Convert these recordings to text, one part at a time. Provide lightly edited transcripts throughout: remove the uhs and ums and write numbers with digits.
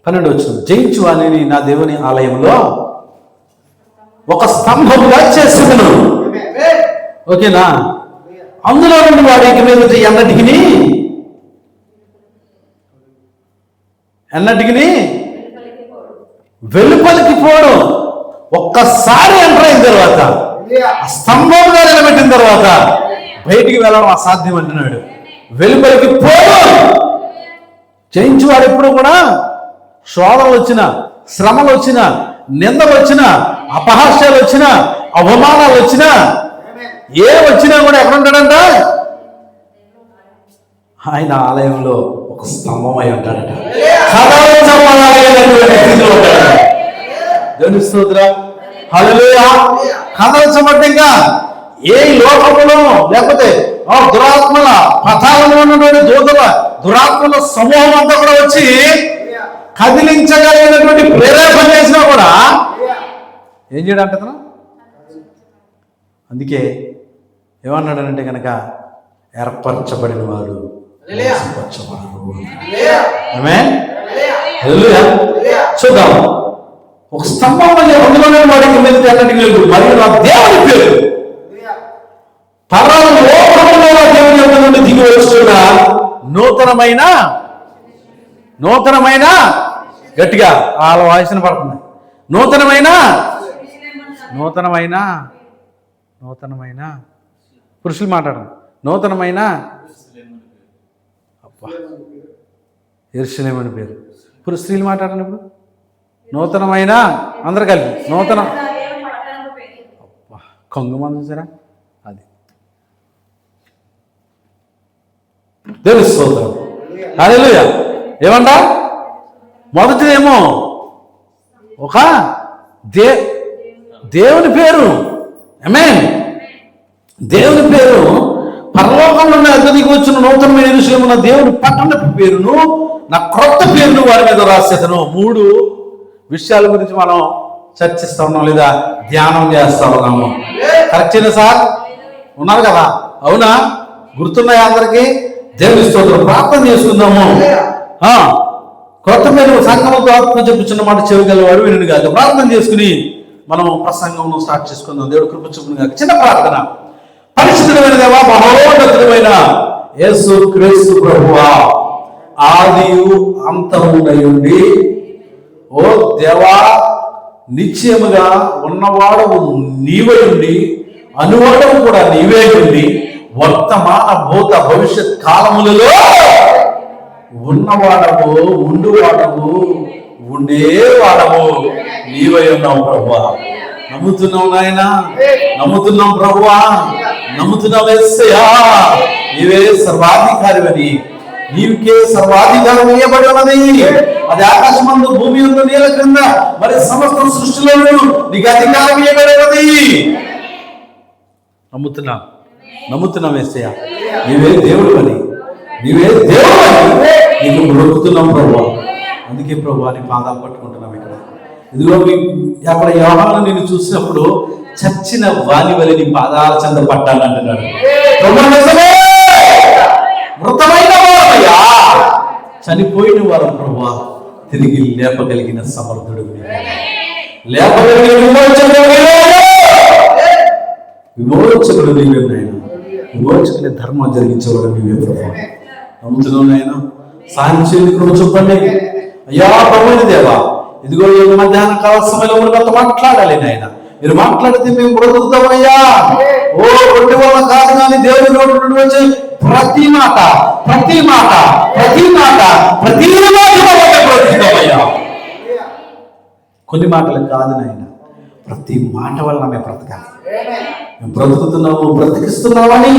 12 వచనం, జయించు వానిని నా దేవుని ఆలయంలో ఒక స్తంభముగా చేసేదను. ఓకేనా? అందులో నుండి వాడు ఇక మీద ఎన్నటికి వెలుపలికి పోవడం. ఒక్కసారి ఎంటర్ అయిన తర్వాత, ఆ స్తంభంగా నిలబెట్టిన తర్వాత బయటికి వెళ్ళడం అసాధ్యం అంటున్నాడు. వెలుపలికి పోవడం. జయించువాడు ఎప్పుడు కూడా శోధనలు వచ్చినా, శ్రమలు వచ్చినా, నిందలు వచ్చినా, అపహాస్యాలు వచ్చినా, అవమానాలు వచ్చినా, ఏ వచ్చినా కూడా ఎక్కడ ఉంటాడంట? ఆయన ఆలయంలో ఒక స్తంభం అయి ఉంటాడట. దేవుని స్తోత్రం, హల్లెలూయా. కదల్చబడ్డ ఇంకా ఏ లోకములో లేకపోతే దురాత్మల పథాలలో ఉన్నటువంటి దూతల దురాత్మల సమూహం అంతా కూడా వచ్చి కదిలించగలిగినటువంటి ప్రేరేపణ చేసినా కూడా ఏం చేయడంట? అందుకే ఏమన్నాడనంటే కనుక ఏర్పరచబడిన వాడు చూద్దాం. ఒక స్తంభం అందులోనే వాడికి మీద అన్నట్టుగా లేదు. మరియు నా దేవుని పేరు పరలోకములో దేవుని యొక్క నుండి దిగి వస్తున్న నూతనమైన గట్టిగా వాళ్ళ వాయిస్ని పడుతుంది. నూతనమైన పురుషులు మాట్లాడండి. నూతనమైన యెరూషలేము అని పేరు. స్త్రీలు మాట్లాడండి. ఇప్పుడు నూతనమైన అందరు కలిపి నూతన కొంగమంది చూసారా? అది దేవుని స్తోత్రం, హల్లెలూయా. ఏమంటా? మొదటిదేమో ఒక దేవుని పేరు. ఆమేన్. దేవుని పేరు పరలోకంలో అద్దెకి వచ్చిన నూతనమైన యెరూషలేము ఉన్న దేవుని పట్టణపు పేరును, నా క్రొత్త పేరును వారి మీద రాసేదను. 3 విషయాల గురించి మనం చర్చిస్తా ఉన్నాం లేదా ధ్యానం చేస్తా ఉన్నాము. కరెక్టేనా సార్? ఉన్నారు కదా? అవునా? గుర్తున్నాయి అందరికీ? దేవుని స్తోత్రం. ప్రార్థన చేసుకుందాము. క్రొత్త పేరు సంఘముతో ఆత్మ చెప్పుచున్న మాట చెవిగలవాడు వినుడు కాదు. ప్రార్థన చేసుకుని మనం ప్రసంగం స్టార్ట్ చేసుకుందాం. దేవుడు కృప చూపును కాక. చిన్న ప్రార్థన. పరిశుద్ధమైన దేవా, మహోన్నతుడైన యేసు క్రీస్తు ప్రభువా, ఆదియు అంతమునై ఉండి ఓ దేవా నిశ్చయముగా ఉన్నవాడవు నీవై ఉండి అనువాడవు కూడా నీవే ఉండి వర్తమాన భూత భవిష్యత్ కాలములలో ఉన్నవాడవు, ఉండువాడవు, ఉండేవాడవు నీవై ఉన్నావు ప్రభువా. నమ్ముతున్నావు నాయన, నమ్ముతున్నాం ప్రభువా, నమ్ముతున్నావు యేసయ్యా. నీవే సర్వాధికారివని, నీకే సర్వాధికారం ఇవ్వబడి ఉన్నది. అది ఆకాశమందు భూమి యందు నీల క్రింద మరి సమస్త సృష్టిలో నీకు అధికారం ఇవ్వబడి ఉన్నది. నమ్ముతున్నాం యేసయ్యా. నీవే దేవుడు అని, నీకు బ్రతుకుతున్నాం ప్రభువా. అందుకే ప్రభువా నీ పాదాలు పట్టుకుంటున్నాం. ఇదిగో అక్కడ యోహాను నిన్ను చూసినప్పుడు చచ్చిన వాని వలె నీ పాదాల చెంత పట్టాలంటున్నాడు. మృతమైన వారయ్యా, చనిపోయిన వారు ప్రభువా తిరిగి లేపగలిగిన సమర్థుడు, విమోచకుడు నీవే నాయన. విమోచకుని ధర్మం జరిగించేవాడు నీవే ప్రభువా. నమ్ముతున్నావు నాయన. సాయం చేయండి, కృప చూపండి అయ్యా. ప్రభువైన దేవా, ఇదిగో ఈ మధ్యాహ్న కాల సమయంలో మనతో మాట్లాడాలి నాయన. మీరు మాట్లాడితే మేము బ్రతుకుతామయ్యా. ఓ కొట్టి వల్ల కాదు కానీ దేవుని నోటి నుండి వచ్చే ప్రతి మాట బ్రతుకుతామయ్యా. కొన్ని మాటలు కాదు నాయన, ప్రతి మాట వల్ల మేము బ్రతకాలి. మేము బ్రతుకుతున్నాము, బ్రతికిస్తున్నామని,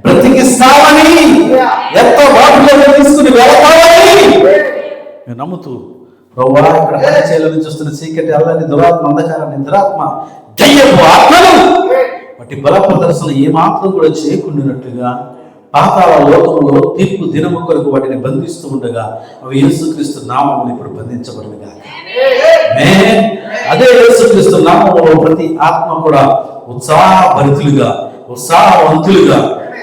బ్రతికిస్తామని, ఎంత వాటిలో తీసుకుని వెళతామని మేము నమ్ముతూ ప్రభువా ఇక్కడ పరిచయాల నుంచి వస్తున్న చీకటి అల్లాన్ని దురాత్మ అంధకారాన్ని నిద్రాత్మ దయ్యపు ఆత్మలు వాటి బల ప్రదర్శన ఏమాత్రం కూడా చేయకుండానట్లుగా పాతాళ లోకంలో తీర్పు దినము కొరకు వాటిని బంధిస్తూ ఉండగా అవి యేసుక్రీస్తు నామములు ఇప్పుడు బంధించబడినగా. అదే యేసుక్రీస్తు నామములో ప్రతి ఆత్మ కూడా ఉత్సాహవంతులుగా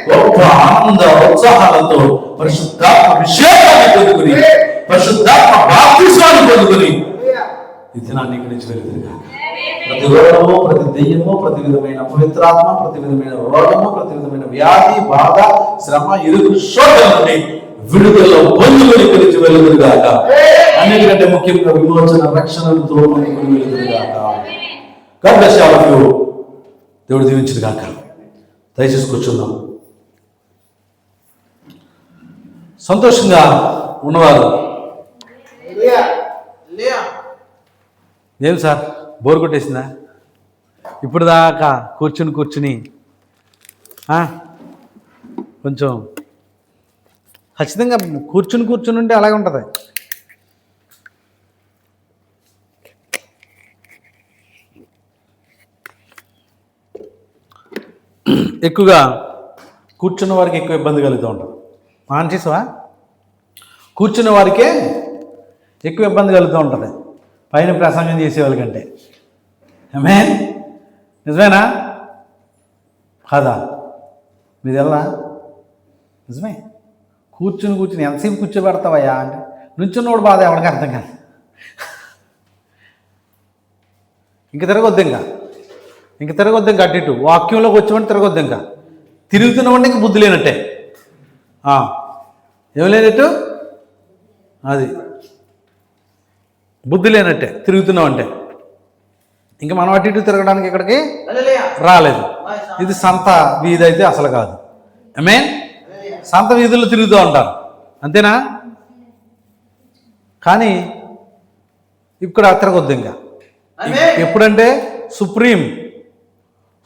గొప్ప ఆనంద ఉత్సాహాలతో పరిశుద్ధాత్మ అభిషేకాన్ని పొందుకుని పరిశుద్ధాత్మ బాప్తిస్మాన్ని ఈ దినాన్ని ఇక్కడి నుంచి వెలుగురుగా. ప్రతి రోగము, ప్రతి దెయ్యము, ప్రతి విధమైన పవిత్రాత్మ, ప్రతి విధమైన రోగము, ప్రతి విధమైన వ్యాధి, బాధ, శ్రమ, ఇరుకు, శోధన నుండి విడుదల పొందుకొని ఇక్కడి నుంచి వెలుగురుగాక. అన్నిటికంటే ముఖ్యంగా విమోచన, రక్షణలతో పొందుకొని వెలుగురుగాక. God bless all of you. దేవుడు దీవించును గాక. దయచేసి కూర్చుందాం. సంతోషంగా ఉన్నవారు ఏం సార్ బోర్ కొట్టేసిందా? ఇప్పుడు దాకా కూర్చుని కొంచెం ఖచ్చితంగా కూర్చుని ఉంటే అలాగే ఉంటుంది. ఎక్కువగా కూర్చున్న వారికి ఎక్కువ ఇబ్బంది కలుగుతూ ఉంటుంది. మానసిసవా కూర్చున్న వారికే ఎక్కువ ఇబ్బంది కలుగుతూ ఉంటుంది పైన ప్రసంగం చేసేవాళ్ళకంటే. ఆమేన్. నిజమేనా కాదా? మీది ఎలా? నిజమే. కూర్చుని ఎంతసేపు కూర్చోబెడతావయ్యా అంటే నుంచున్నోడు బాధ ఎవరికి అర్థం కాదు. ఇంక తిరగొద్దు, అటు ఇటు వాక్యంలోకి వచ్చామంటే తిరగొద్దు. ఇంకా తిరుగుతున్నవాడిని ఇంక బుద్ధి లేనట్టే. ఏం లేనట్టు? అది బుద్ధి లేనట్టే తిరుగుతున్నామంటే. ఇంకా మనం అటు ఇటు తిరగడానికి ఇక్కడికి రాలేదు. ఇది సంత వీధి అయితే అసలు కాదు. ఆమేన్. సంత వీధుల్లో తిరుగుతూ ఉంటారు, అంతేనా? కానీ ఇక్కడ తిరగొద్దు. ఇంకా ఎప్పుడంటే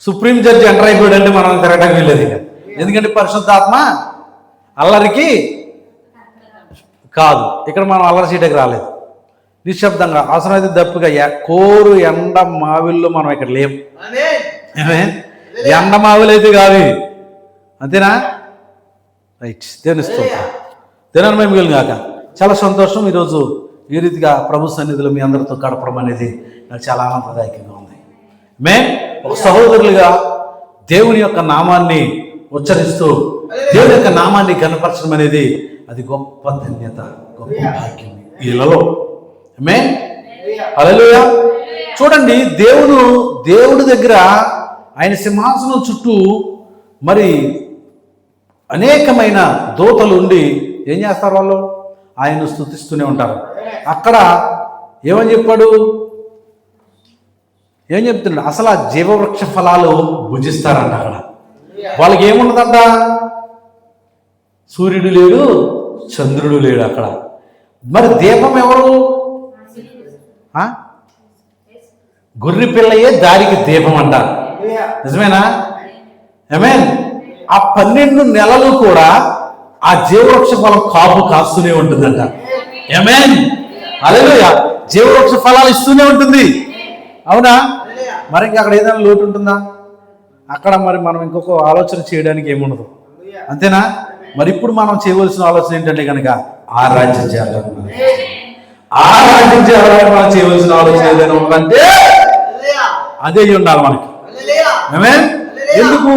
సుప్రీం జడ్జి ఎంటర్ అయిపోయాడు అంటే మనం తిరగడానికి వెళ్ళేది. ఇంకా ఎందుకంటే పరిశుద్ధాత్మ అల్లరికి కాదు. ఇక్కడ మనం అల్లరి సీటకి రాలేదు. నిశ్శబ్దంగా అవసరమైతే దప్పుగా కోరు ఎండ మావిల్లో మనం ఇక్కడ లేం. ఎండ మావిలు అయితే కాదు, అంతేనా? రైట్. దేని మేము వెళ్ళి కాక చాలా సంతోషం. ఈరోజు ఈ రీతిగా ప్రభు సన్నిధిలో మీ అందరితో గడపడం అనేది నాకు చాలా ఆనందదాయకంగా ఉంది. ఒక సహోదరులుగా దేవుని యొక్క నామాన్ని ఉచ్చరిస్తూ దేవుని యొక్క నామాన్ని ఘనపరచడం అనేది అది గొప్ప ధన్యత, గొప్ప భాగ్యం వీళ్ళలో. ఆమేన్. హల్లెలూయా. చూడండి, దేవుడి దగ్గర ఆయన సింహాసనం చుట్టూ మరి అనేకమైన దూతలు ఉండి ఏం చేస్తారు? వాళ్ళు ఆయన్ను స్తుతిస్తూనే ఉంటారు. అక్కడ ఏమని చెప్పాడు? ఏం చెప్తున్నాడు? అసలు ఆ జీవవృక్ష ఫలాలు భుజిస్తారంట. అక్కడ వాళ్ళకి ఏమున్నదంట? సూర్యుడు లేడు, చంద్రుడు లేడు అక్కడ. మరి దీపం ఎవరు? గొర్రె పిల్లయే దారికి దీపం అంటారు. నిజమేనా? ఆమేన్. ఆ 12 నెలలు కూడా ఆ జీవవృక్ష ఫలం కాపు కాస్తూనే ఉంటుందంట. ఆమేన్. హల్లెలూయా. జీవవృక్ష ఫలాలు ఇస్తూనే ఉంటుంది. అవునా? మరి ఇంకా అక్కడ ఏదైనా లోటు ఉంటుందా? అక్కడ మరి మనం ఇంకొక ఆలోచన చేయడానికి ఏముండదు, అంతేనా? మరి ఇప్పుడు మనం చేయవలసిన ఆలోచన ఏంటంటే కనుక ఆరాధ్యం చేయాలని మనం చేయవలసిన ఆలోచన ఏదైనా ఉందంటే అదే ఉండాలి మనకి. ఆమేన్. ఎందుకు?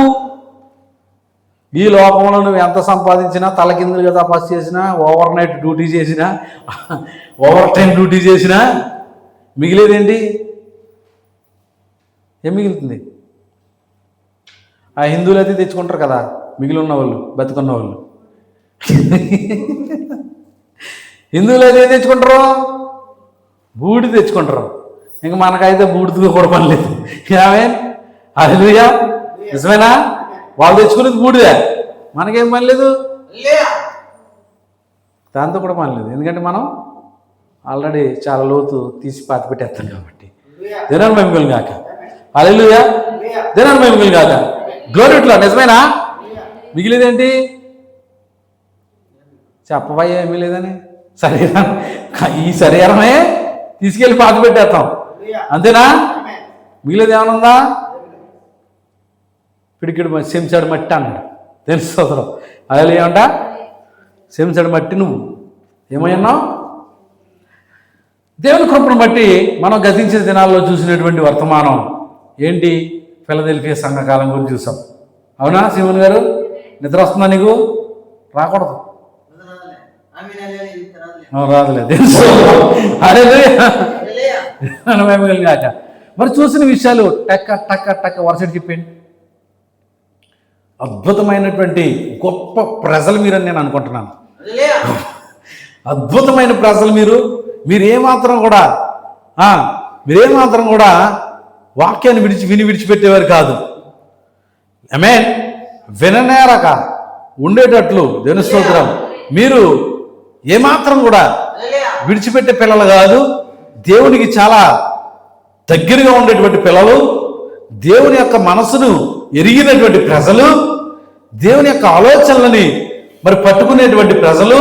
ఈ లోకంలో నువ్వు ఎంత సంపాదించినా, తలకిందులుగా తపస్సు చేసినా, ఓవర్ నైట్ డ్యూటీ చేసినా, ఓవర్ టైం డ్యూటీ చేసినా మిగిలేదేంటి? ఏం మిగులుతుంది? ఆ హిందువులు అయితే తెచ్చుకుంటారు కదా, మిగిలి ఉన్న వాళ్ళు, బతుకున్న వాళ్ళు. హిందువులు అయితే ఏం తెచ్చుకుంటారు? బూడి తెచ్చుకుంటారు. ఇంకా మనకైతే బూడితో కూడా పని లేదు. ఆమేన్. హల్లెలూయా. నిజమేనా? వాళ్ళు తెచ్చుకునేది బూడిదే, మనకేం పని లేదు, దాంతో కూడా పని లేదు. ఎందుకంటే మనం ఆల్రెడీ చాలా లోతు తీసి పాతి పెట్టేస్తాం కాబట్టి. దేనాన్ని మేము కాక. హల్లెలూయా. దేనాన్ని మేము కాక. గ్లోరీలో. నిజమేనా? మిగిలేదేంటి? చెప్పబోయే ఏమీ లేదని శరీరం, ఈ శరీరమే తీసుకెళ్ళి పాతి పెట్టేస్తాం, అంతేనా? మిగిలేదు ఏమనుందా? పిడికిడు చెంచాడు మట్టి అన్నాడు తెలుసు సోదరం. అదే ఏమంట? చెంచాడు మట్టి. నువ్వు ఏమయ్యన్నావు? దేవుని కృపను బట్టి మనం గతించిన దినాల్లో చూసినటువంటి వర్తమానం ఏంటి? ఫిలదెల్ఫియా సంఘకాలం గురించి చూసాం. అవునా శివన్ గారు? నిద్ర వస్తుందా నీకు? రాకూడదు, రాదులే తెలుసు. కాక. మరి చూసిన విషయాలు టక్క టక్క టక్క వరుసటి చెప్పండి. అద్భుతమైనటువంటి గొప్ప ప్రజలు మీరని నేను అనుకుంటున్నాను. అద్భుతమైన ప్రజలు మీరేమాత్రం కూడా వాక్యాన్ని విడిచిపెట్టేవారు కాదు. ఆమేన్. విననేరక ఉండేటట్లు దేవుని స్తోత్రం. మీరు ఏమాత్రం కూడా విడిచిపెట్టే పిల్లలు కాదు. దేవునికి చాలా దగ్గరగా ఉండేటువంటి పిల్లలు, దేవుని యొక్క మనసును ఎరిగినటువంటి ప్రజలు, దేవుని యొక్క ఆలోచనలని మరి పట్టుకునేటువంటి ప్రజలు,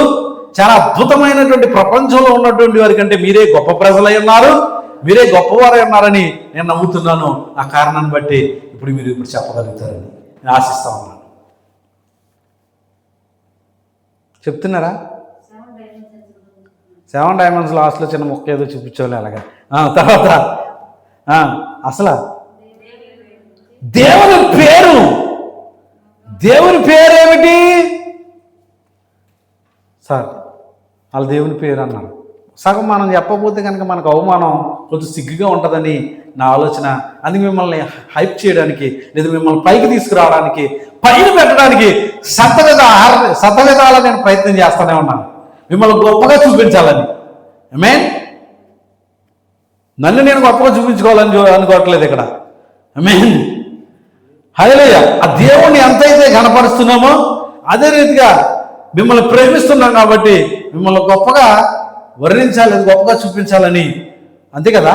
చాలా అద్భుతమైనటువంటి ప్రపంచంలో ఉన్నటువంటి వారి కంటే మీరే గొప్ప ప్రజలై ఉన్నారు, మీరే గొప్పవారై ఉన్నారని నేను నమ్ముతున్నాను. ఆ కారణాన్ని బట్టి ఇప్పుడు చెప్పగలుగుతారని నేను ఆశిస్తా ఉన్నాను. చెప్తున్నారా? 7 డైమండ్స్ లాస్ట్లో చిన్న మొక్క ఏదో చూపించాలి అలాగా. తర్వాత అసలు దేవుని పేరు ఏమిటి సార్? వాళ్ళ దేవుని పేరు అన్నారు. సగం మనం చెప్పకపోతే కనుక మనకు అవమానం, కొంచెం సిగ్గుగా ఉంటుందని నా ఆలోచన. అందుకే మిమ్మల్ని హైప్ చేయడానికి, లేదా మిమ్మల్ని పైకి తీసుకురావడానికి, పైన పెట్టడానికి శతవిధాల నేను ప్రయత్నం చేస్తూనే ఉన్నాను, మిమ్మల్ని గొప్పగా చూపించాలని. ఆమేన్. నన్ను నేను గొప్పగా చూపించుకోవాలని అనుకోవట్లేదు ఇక్కడ. ఆమేన్. హల్లెలూయా. ఆ దేవుణ్ణి ఎంతైతే కనపరుస్తున్నామో అదే రీతిగా మిమ్మల్ని ప్రేమిస్తున్నాం కాబట్టి మిమ్మల్ని గొప్పగా వర్ణించాలి, గొప్పగా చూపించాలని. అంతే కదా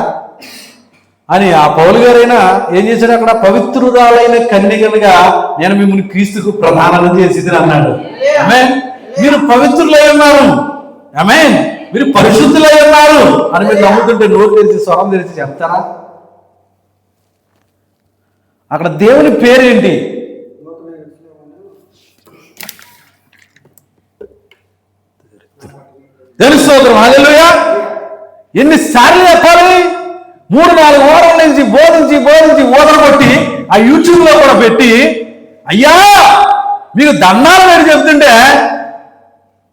అని ఆ పౌలు గారైనా ఏం చేశాడు? అక్కడ పవిత్రురాలైన కన్యకలుగా నేను మిమ్మల్ని క్రీస్తుకు ప్రధానం చేసి అన్నాడు. ఆమేన్. మీరు పవిత్రులై ఉన్నారు, ఆమేన్, మీరు పరిశుద్ధులై ఉన్నారు అని మీరు నమ్ముతుంటే నోరు తెరిచి స్వరం తెరిచి చెప్తారా? అక్కడ దేవుని పేరేంటి? దేవుని స్తోత్రం. హల్లెలూయా. ఎన్నిసార్లు చెప్పాలి? 3-4 వారాల నుంచి బోధించి ఊదరగొట్టి ఆ యూట్యూబ్లో కూడా పెట్టి అయ్యా మీకు దండాలు పెట్టి చెప్తుంటే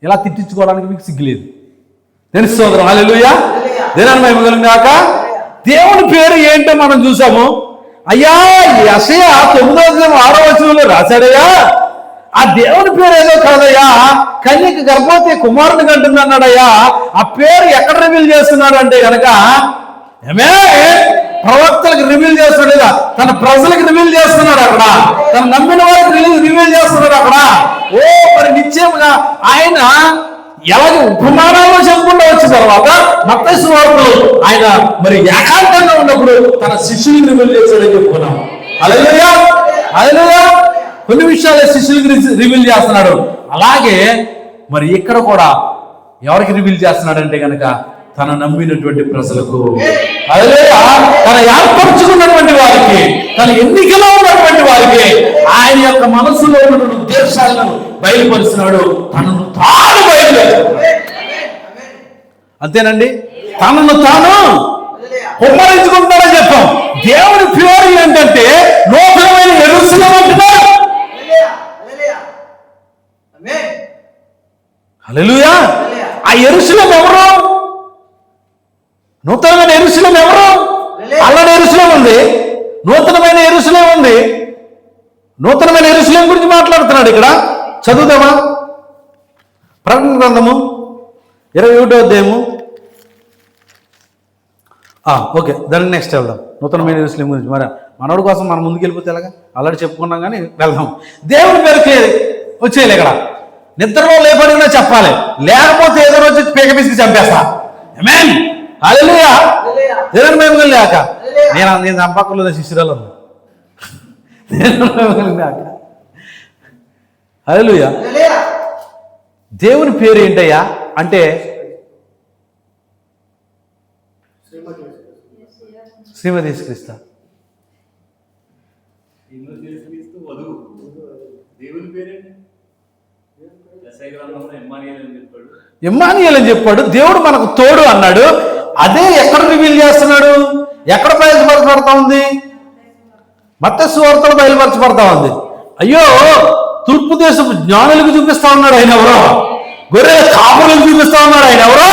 ఇలా తిట్టించుకోవడానికి మీకు సిగ్గులేదు. దేవుని స్తోత్రం. హల్లెలూయా. దేనాన్ని మహిమ కలుగును గాక. దేవుని పేరు ఏంటో మనం చూసాము. అయ్యా యెషయా 9:6 రాశాడయ్యా, ఆ దేవుని పేరు ఏదో కాదయ్యా, కన్యక గర్భవతి కుమారుని కంటుంది అన్నాడయ్యా. ఆ పేరు ఎక్కడ రివీల్ చేస్తున్నాడు అంటే కనుక ప్రవక్తలకు రివీల్ చేస్తున్నాడు, లేదా తన ప్రజలకు రివీల్ చేస్తున్నాడు, అక్కడ తన నమ్మిన వారికి రివీల్ చేస్తున్నాడు అక్కడ. మరి నిశ్చయముగా ఆయన ఎలాగ ఉపమానాల్లో చెప్పుకుంటూ వచ్చిన తర్వాత మత్తయి సువార్తలో ఆయన మరి ఏకాంతంగా ఉన్నప్పుడు తన శిష్యులకు రివీల్ చేశాడని చెప్పుకున్నాం. హల్లెలూయా. హల్లెలూయా. కొన్ని విషయాలు శిష్యులకు రివీల్ చేస్తున్నాడు. అలాగే మరి ఇక్కడ కూడా ఎవరికి రివీల్ చేస్తున్నాడంటే కనుక తన నమ్మినటువంటి ప్రజలకు, హల్లెలూయా, తన ఏర్పరచుకున్నటువంటి వారికి, తన ఎన్నికలో ఉన్నటువంటి వారికి ఆయన యొక్క మనసులో ఉన్నటువంటి ఉద్దేశాలను బయలుపరుస్తున్నాడు. తనను తాను బయలుదేరాడు. అంతేనండి. తనను తాను కుమ్మరించుకుంటాడని చెప్పాం. దేవుని పేరు ఏంటంటే నూతనమైన యెరూషలేము అంటున్నాడు. హల్లెలూయా. ఆ యెరూషలేము ఎవరు? నూతనమైన యెరూషలేము ఎవరు? అల్లడి యెరూషలేము ఉంది, నూతనమైన యెరూషలేము ఉంది. నూతనమైన యెరూషలేము గురించి మాట్లాడుతున్నాడు ఇక్కడ. చదువుదామా? ప్రకటన గ్రంథము 21వ అధ్యాయము. ఓకే, దానికి నెక్స్ట్ వెళ్దాం. నూతనమైన యెరూషలేము గురించి. మరి మనోడి కోసం మనం ముందుకు వెళ్ళిపోతే ఎలాగా? ఆల్రెడీ చెప్పుకున్నాం కానీ వెళ్దాం. దేవుని పేరుకి వచ్చేయాలి. ఇక్కడ నిద్రలో లేపడినా చెప్పాలి, లేకపోతే ఏదో రోజు పీక పిసికి చంపేస్తా. ఆమేన్. హల్లెలూయా. దేవుని మహిమ కలుగుగాక. నేను చంపక్కర్లేదు, శిష్యురాలు ఉంది. దేవుని మహిమ కలుగుగాక. హల్లెలూయా. దేవుని పేరు ఏంటయ్యా అంటే శ్రీమతి యేసుక్రీస్తు. ఇమ్మానుయేల్ అని చెప్పాడు. దేవుడు మనకు తోడు అన్నాడు. అదే ఎక్కడ రివీల్ చేస్తున్నాడు? ఎక్కడ బయలుపరచబడతా ఉంది? మత్తయి సువార్తలో బయలుపరచబడతా ఉంది. అయ్యో, తూర్పు దేశపు జ్ఞానులకు చూపిస్తా ఉన్నాడు ఆయన ఎవరో, గొర్రెల కాపురులకు చూపిస్తా ఉన్నాడు ఆయన ఎవరో,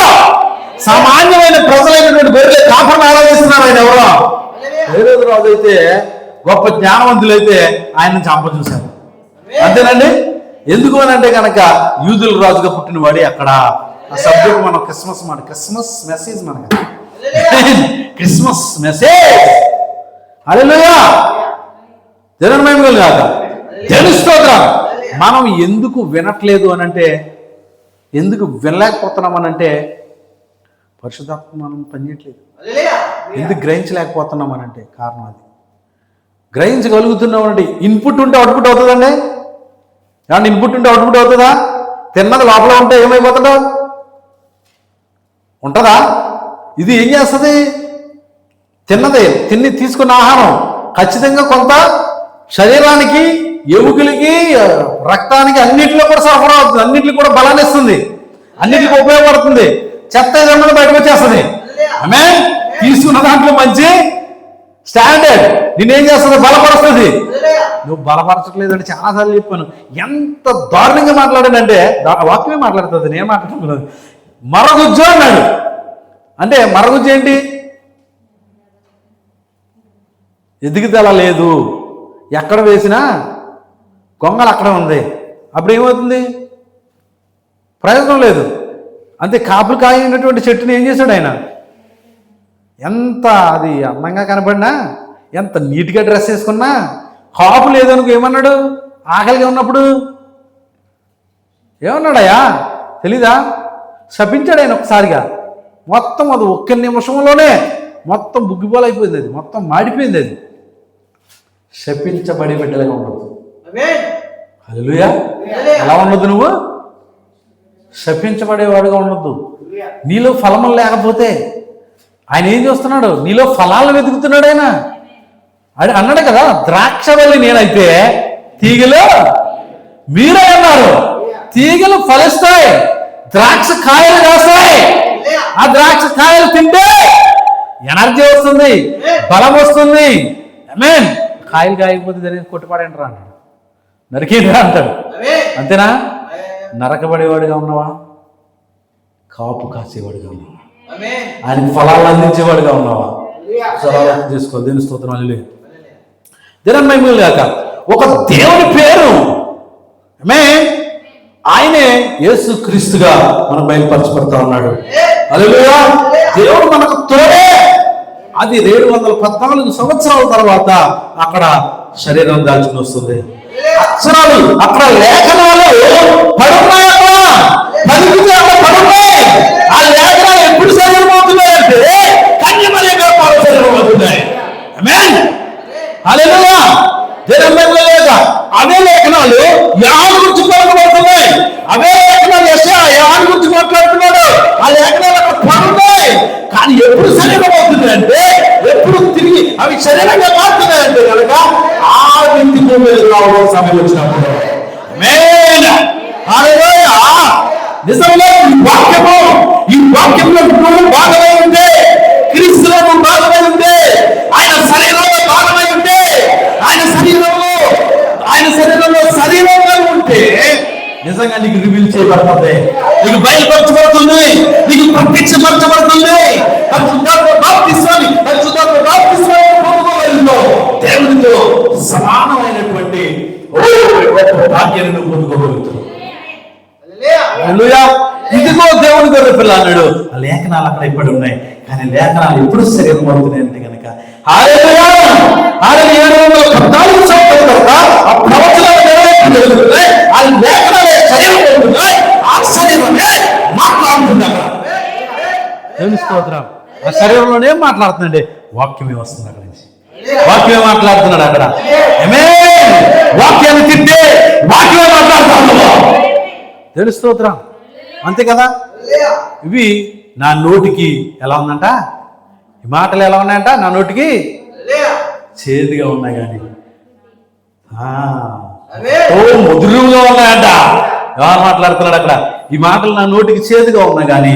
సామాన్యమైన ప్రజలైనటువంటి గొర్రెల కాపురులను చూస్తున్నారు ఆయన ఎవరో. హేరోదు రాజు అయితే గొప్ప జ్ఞానవంతులైతే ఆయన చంప చూశారు. అంతేనండి. ఎందుకు అని అంటే కనుక యూదుల రాజుగా పుట్టినవాడి అక్కడ. ఆ సబ్జెక్ట్ మనం క్రిస్మస్ మాట, క్రిస్మస్ మెసేజ్ మనకి, క్రిస్మస్ మెసేజ్. హల్లెలూయా. దేవుని మహిమ కాక దేవుని స్తోత్రం. మనం ఎందుకు వినట్లేదు అని అంటే, ఎందుకు వినలేకపోతున్నాం అని అంటే పరిశుద్ధాత్మ మనం పనిచేయట్లేదు. ఎందుకు గ్రహించలేకపోతున్నాం అని అంటే కారణం అది. గ్రహించగలుగుతున్నాం అంటే ఇన్పుట్ ఉంటే అవుట్పుట్ అవుతుందండి. ఏమన్నా ఇన్పుట్ ఉంటే అవుట్పుట్ అవుతుందా? తిన్నది లోపల ఉంటే ఏమైపోతుందో ఉంటుందా? ఇది ఏం చేస్తుంది? తిని తీసుకున్న ఆహారం ఖచ్చితంగా కొంత శరీరానికి, ఎముకలకి, రక్తానికి అన్నింటిలో కూడా సరఫరా అవుతుంది, అన్నింటికి కూడా బలాన్ని ఇస్తుంది, అన్నింటికి ఉపయోగపడుతుంది. చెత్త ఏదన్నా బయటకు వచ్చేస్తుంది. ఆమేన్. తీసుకున్న దాంట్లో మంచి స్టాండర్డ్ నేనేం చేస్తుంది? బలపరుస్తుంది. నువ్వు బలపరచట్లేదంటే చాలాసార్లు చెప్పాను. ఎంత దారుణంగా మాట్లాడానంటే వాక్యమే మాట్లాడుతుంది, నేను మాట్లాడలేదు. మరగుజ్జు అన్నాడు. అంటే మరగుజ్జు ఏంటి? ఎదుగుదల లేదు, ఎక్కడ వేసినా గొంగలు అక్కడ ఉంది. అప్పుడు ఏమవుతుంది? ప్రయోజనం లేదు. అంతే. కాపులు కాయినటువంటి చెట్టుని ఏం చేశాడు ఆయన? ఎంత అది అందంగా కనబడినా, ఎంత నీట్గా డ్రెస్ వేసుకున్నా కాపు లేదనుకో ఏమన్నాడు? ఆకలిగా ఉన్నప్పుడు ఏమన్నాడయ్యా తెలీదా? శపించాడు ఆయన ఒకసారిగా. మొత్తం అది ఒక్క నిమిషంలోనే మొత్తం బుగ్గిపోలైపోయింది, అది మొత్తం మాడిపోయింది. అది శపించబడి బిడ్డలుగా ఉండదు. హల్లెలూయా. ఎలా ఉండదు? నువ్వు శపించబడేవాడుగా ఉండొద్దు. నీలో ఫలములు లేకపోతే ఆయన ఏం చేస్తున్నాడు? నీలో ఫలాలను వెతుకుతున్నాడు ఆయన. అన్నాడు కదా, ద్రాక్షవల్లి నేనైతే తీగలు మీరే అన్నారు. తీగలు ఫలిస్తాయి, ద్రాక్ష కాయలు కాస్తాయి. ఆ ద్రాక్ష కాయలు తింటే ఎనర్జీ వస్తుంది, బలం వస్తుంది. ఆమేన్. కాయలు కాయకపోతే జరిగి కొట్టుపడేంటరా అన్నాడు, నరికేంట్రా అంటాడు. అంతేనా? నరకబడేవాడిగా ఉన్నావా? కాపు కాసేవాడిగా ఉన్నావా? ఆయనకి ఫలాలు అందించేవాడిగా ఉన్నావా? చాలా చేసుకోవాలి. దేవుని స్తోత్రం. హల్లెలూయా. దేవుని మహిమ గాక. ఒక దేవుని పేరు ఆయనే యేసు క్రీస్తుగా మనం బయలుపరచబడతా ఉన్నాడు. హల్లెలూయా. దేవుడు మనకు తోడే. అది 714 సంవత్సరాల తర్వాత అక్కడ శరీరం దాల్చుకుని వస్తుంది. అక్షరాలు అక్కడ లేఖనాలు పడున్నాయి. ఆ లేఖనాలు ఎప్పుడు శరీరం అవుతున్నాయంటే కన్యమరిగా శరీరం అవుతున్నాయి. ఆమేన్. హల్లెలూయా. అవే లేఖనాలు యాహాను గురించి పలుకబడుతున్నాయి. అవే లేఖనాలు యాహాను గురించి మాట్లాడుతున్నాడు. ఆ లేఖనాలు అక్కడ పడున్నాయి. కానీ ఎప్పుడు శరీరం అవుతుంది అంటే, ఎప్పుడు తిరిగి అవి శరీరంగా మారుతున్నాయంటే కనుక ఆ వ్యక్తి మీద రావడం సమయం వచ్చినప్పుడు. నిజంగా ఈ వాక్యంలో నువ్వు భాగమై ఉంటే, క్రీస్తులో నువ్వు భాగమై ఉంటే, ఆయన శరీరంలో భాగమై ఉంటే, ఆయన శరీరంలో శరీరంగా ఉంటే నిజంగా నీకు రివీల్ చేయబడుతుంది, నీకు బయలుపరచబడుతుంది, నీకు ప్రత్యక్షపరచబడుతుంది. దేవునితో సమానమైనటువంటి భాగ్యాన్ని నువ్వు పొందుకోగలుగుతావు. ఇదిగో దేవుని గొర్రె పిల్ల అన్నాడు. ఆ లేఖనాలు అక్కడ ఇప్పటి ఉన్నాయి, కానీ లేఖనాలు ఎప్పుడు శరీరం అవుతున్నాయి అంటే కనుక ఆ లేఖనాలే శరీరం అవుతున్నాయి. ఆ శరీరమే మాట్లాడుతున్నాడు. దేవుని స్తోత్రం. ఆ శరీరంలోనే మాట్లాడుతుందండి. వాక్యమే వస్తుంది అక్కడ నుంచి. వాక్యమే మాట్లాడుతున్నాడు అక్కడ. వాక్యాన్ని తింటే వాక్యమే మాట్లాడుతున్నాడు. దేవుని స్తోత్రం. అంతే కదా. ఇవి నా నోటికి ఎలా ఉందంట, ఈ మాటలు ఎలా ఉన్నాయంట, నా నోటికి చేదుగా ఉన్నాయి కానీ మధురంగా ఉన్నాయంట. ఎవరు మాట్లాడుతున్నాడు అక్కడ? ఈ మాటలు నా నోటికి చేదుగా ఉన్నాయి కానీ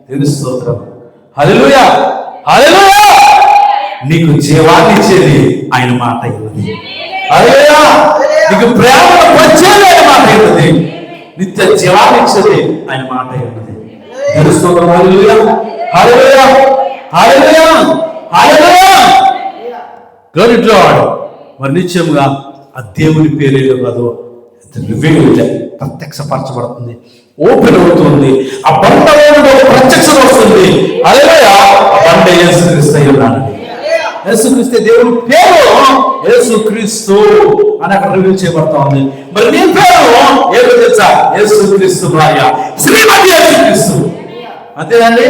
దేవుని స్తోత్రం. హల్లెలూయా. హల్లెలూయా. నీకు జీవాన్ని ఇచ్చేది ఆయన మాట అయింది. హల్లెలూయా. నీకు ప్రేమను వచ్చేది ఆయన మాట అయింది. నిత్య జీవాన్ని ఇచ్చేది ఆయన మాట అయింది. తెలుసుకోవడం. Hallelujah. Hallelujah. Hallelujah. Hallelujah. Glory to God. మరి నిశ్చయముగా ఆ దేవుని పేరేదో కాదు ప్రత్యక్షపరచబడుతుంది, ఓపెన్ అవుతుంది. ఆ బండలో ప్రత్యక్షత వస్తుంది. హల్లెలూయా. ఆ బండ యేసుక్రీస్తు అయి ఉన్నాడు. యేసుక్రీస్తు దేవుని పేరు యేసుక్రీస్తు అని అక్కడ రివీల్ చేయబడతా ఉంది. మరి నీ పేరు ఏదో తెలుసా? యేసుక్రీస్తు భార్య శ్రీమతి యేసుక్రీస్తు. అంతేనండి,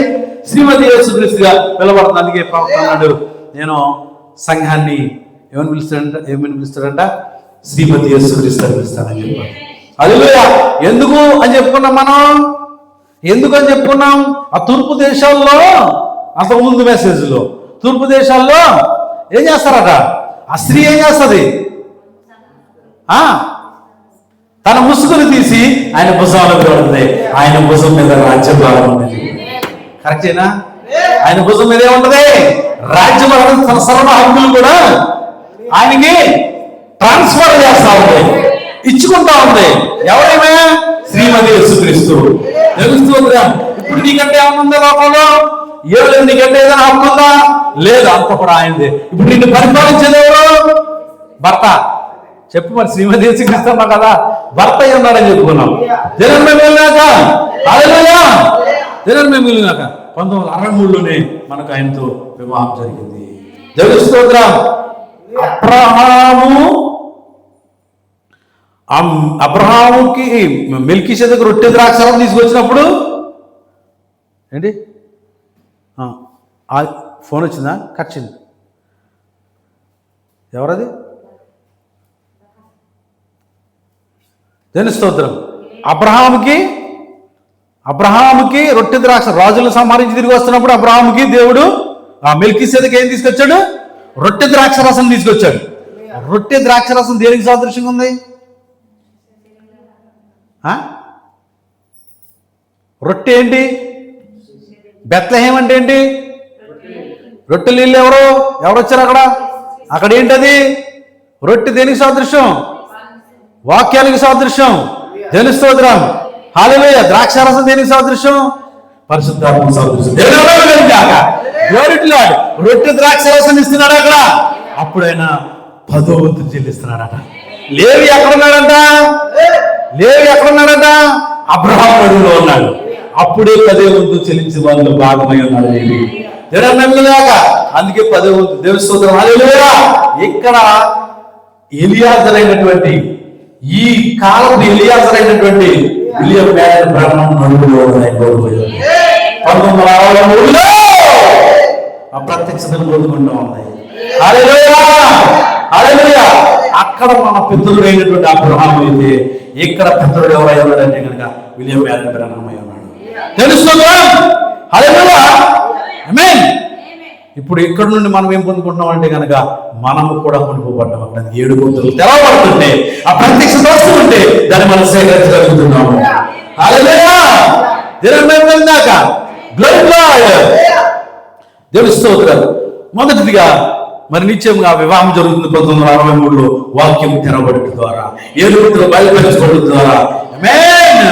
శ్రీమతి యేసుక్రీస్తుగా పిలవబడుతుంది. అందుకే ప్రవక్త అన్నాడు, నేను సంఘాన్ని ఏమని పిలుస్తాడంట? శ్రీమతి యేసుక్రీస్తు అని పిలుస్తానని చెప్పాడు. హల్లెలూయా. ఎందుకు అని చెప్పుకున్నాం మనం? ఎందుకు అని చెప్పుకున్నాం? ఆ తూర్పు దేశాల్లో, అంతకుముందు మెసేజ్లో తూర్పు దేశాల్లో ఏం చేస్తారట? ఆ స్త్రీ ఏం చేస్తుంది? తన ముసుగును తీసి ఆయన భుజంలో పెడుతుంది. ఆయన భుజం మీద రాజ్యభారం ఉంటుంది. కరెక్టేనా? ఆయన భుజం మీద ఏముంటది? రాజ్యభారం. తన సర్వ హక్కులు కూడా ఆయనకి ట్రాన్స్ఫర్ చేస్తా ఉంది, ఇచ్చుకుంటా ఉంది. ఎవరేమే? శ్రీమతి యేసుక్రీస్తు. తెలుస్తూ ఇప్పుడు నీకంటే ఏమన్నా లోకంలో? ఏం నీకంటే ఏదైనా హక్కు ఉందా? లేదు, అంత కూడా ఆయనదే. ఇప్పుడు నిన్ను పరిపాలించేది ఎవరు? భర్త. చెప్పు మరి, శ్రీమతి యేసుక్రీస్తు కదా భర్త అయి ఉన్నాడని చెప్పుకున్నాం. జనం మేము వెళ్ళాక, హల్లెలూయా, జనం మేము వెళ్ళినాక 1963లోనే మనకు ఆయనతో వివాహం జరిగింది. దేవుని స్తోత్రం. అబ్రహాముకి మెల్కీషెదెకు రొట్టె ద్రాక్షారసం తీసుకొచ్చినప్పుడు ఏంటి? ఫోన్ వచ్చిందా? కచ్చింది. ఎవరది? దేవుని స్తోత్రం. అబ్రహాముకి రొట్టె ద్రాక్ష రాజులను సంహరించి తిరిగి వస్తున్నప్పుడు అబ్రహాముకి దేవుడు మెల్కీషెదెకు ఏం తీసుకొచ్చాడు? రొట్టె ద్రాక్ష రసం తీసుకొచ్చాడు. రొట్టె ద్రాక్ష రసం దేనికి సాదృశ్యంగా ఉంది? రొట్టె ఏంటి? బెత్లెహేం అంటే ఏంటి? రొట్టె నీళ్ళు ఎవరు వచ్చారు అక్కడ ఏంటది? రొట్టె దేనికి సాదృశ్యం? వాక్యానికి సాదృశ్యం. దేవుని స్తోత్రం. హల్లెలూయా. ద్రాక్షారసం దేనికి సాదృశ్యం? పరిశుద్ధాత్మ సాదృశ్యం. రొట్టె ద్రాక్షారసం ఇస్తున్నాడు అక్కడ. అప్పుడైనా 10వ వంతు చెల్లిస్తున్నాడట. లేవి ఎక్కడున్నాడంట? అబ్రహాము అడుగులో ఉన్నాడు. అప్పుడే 10వ వంతు చెల్లించే వాళ్ళు భాగమై ఉన్నాడు లేవి. అందుకే 10వ వంతు. దేవుని స్తోత్రం. హల్లెలూయా. ఇక్కడ ఎలియాజర్ అయినటువంటి, ఈ కాలం ఎలియాజర్ అయినటువంటి విలియం బ్యారన్ బ్రహ్మం నడుములో 1963లో అప్రత్యక్షతను పొందుకుంటూ ఉన్నాయి. హల్లెలూయా. హల్లెలూయా. అక్కడ మన పితరుడు అయినటువంటి అబ్రహాము అయితే ఇక్కడ పితరుడు ఎవరై ఉన్నాడంటే కనుక విలియం బ్యారన్ బ్రహ్మం అయి ఉన్నాడు. తెలుస్తుందా? హల్లెలూయా. ఆమేన్. ఇప్పుడు ఇక్కడ నుండి మనం ఏం పొందుకుంటున్నాం అంటే కనుక మనము కూడా కొనుక్కోబడ్డాం. 7 గుంతలు తెరవబడుతుంటే, ఆ ప్రత్యక్షత వస్తుంటే దాన్ని మనం సేకరించగలుగుతున్నాము. హల్లెలూయా. దేవుని స్తోత్రం. మొదటిదిగా మరి నిశ్చయంగా వివాహం జరుగుతుంది 1963లో వాక్యం తెరవబడటం ద్వారా, 7 గుంతలు బయలుపరచబడటం ద్వారా, ఆమేన్,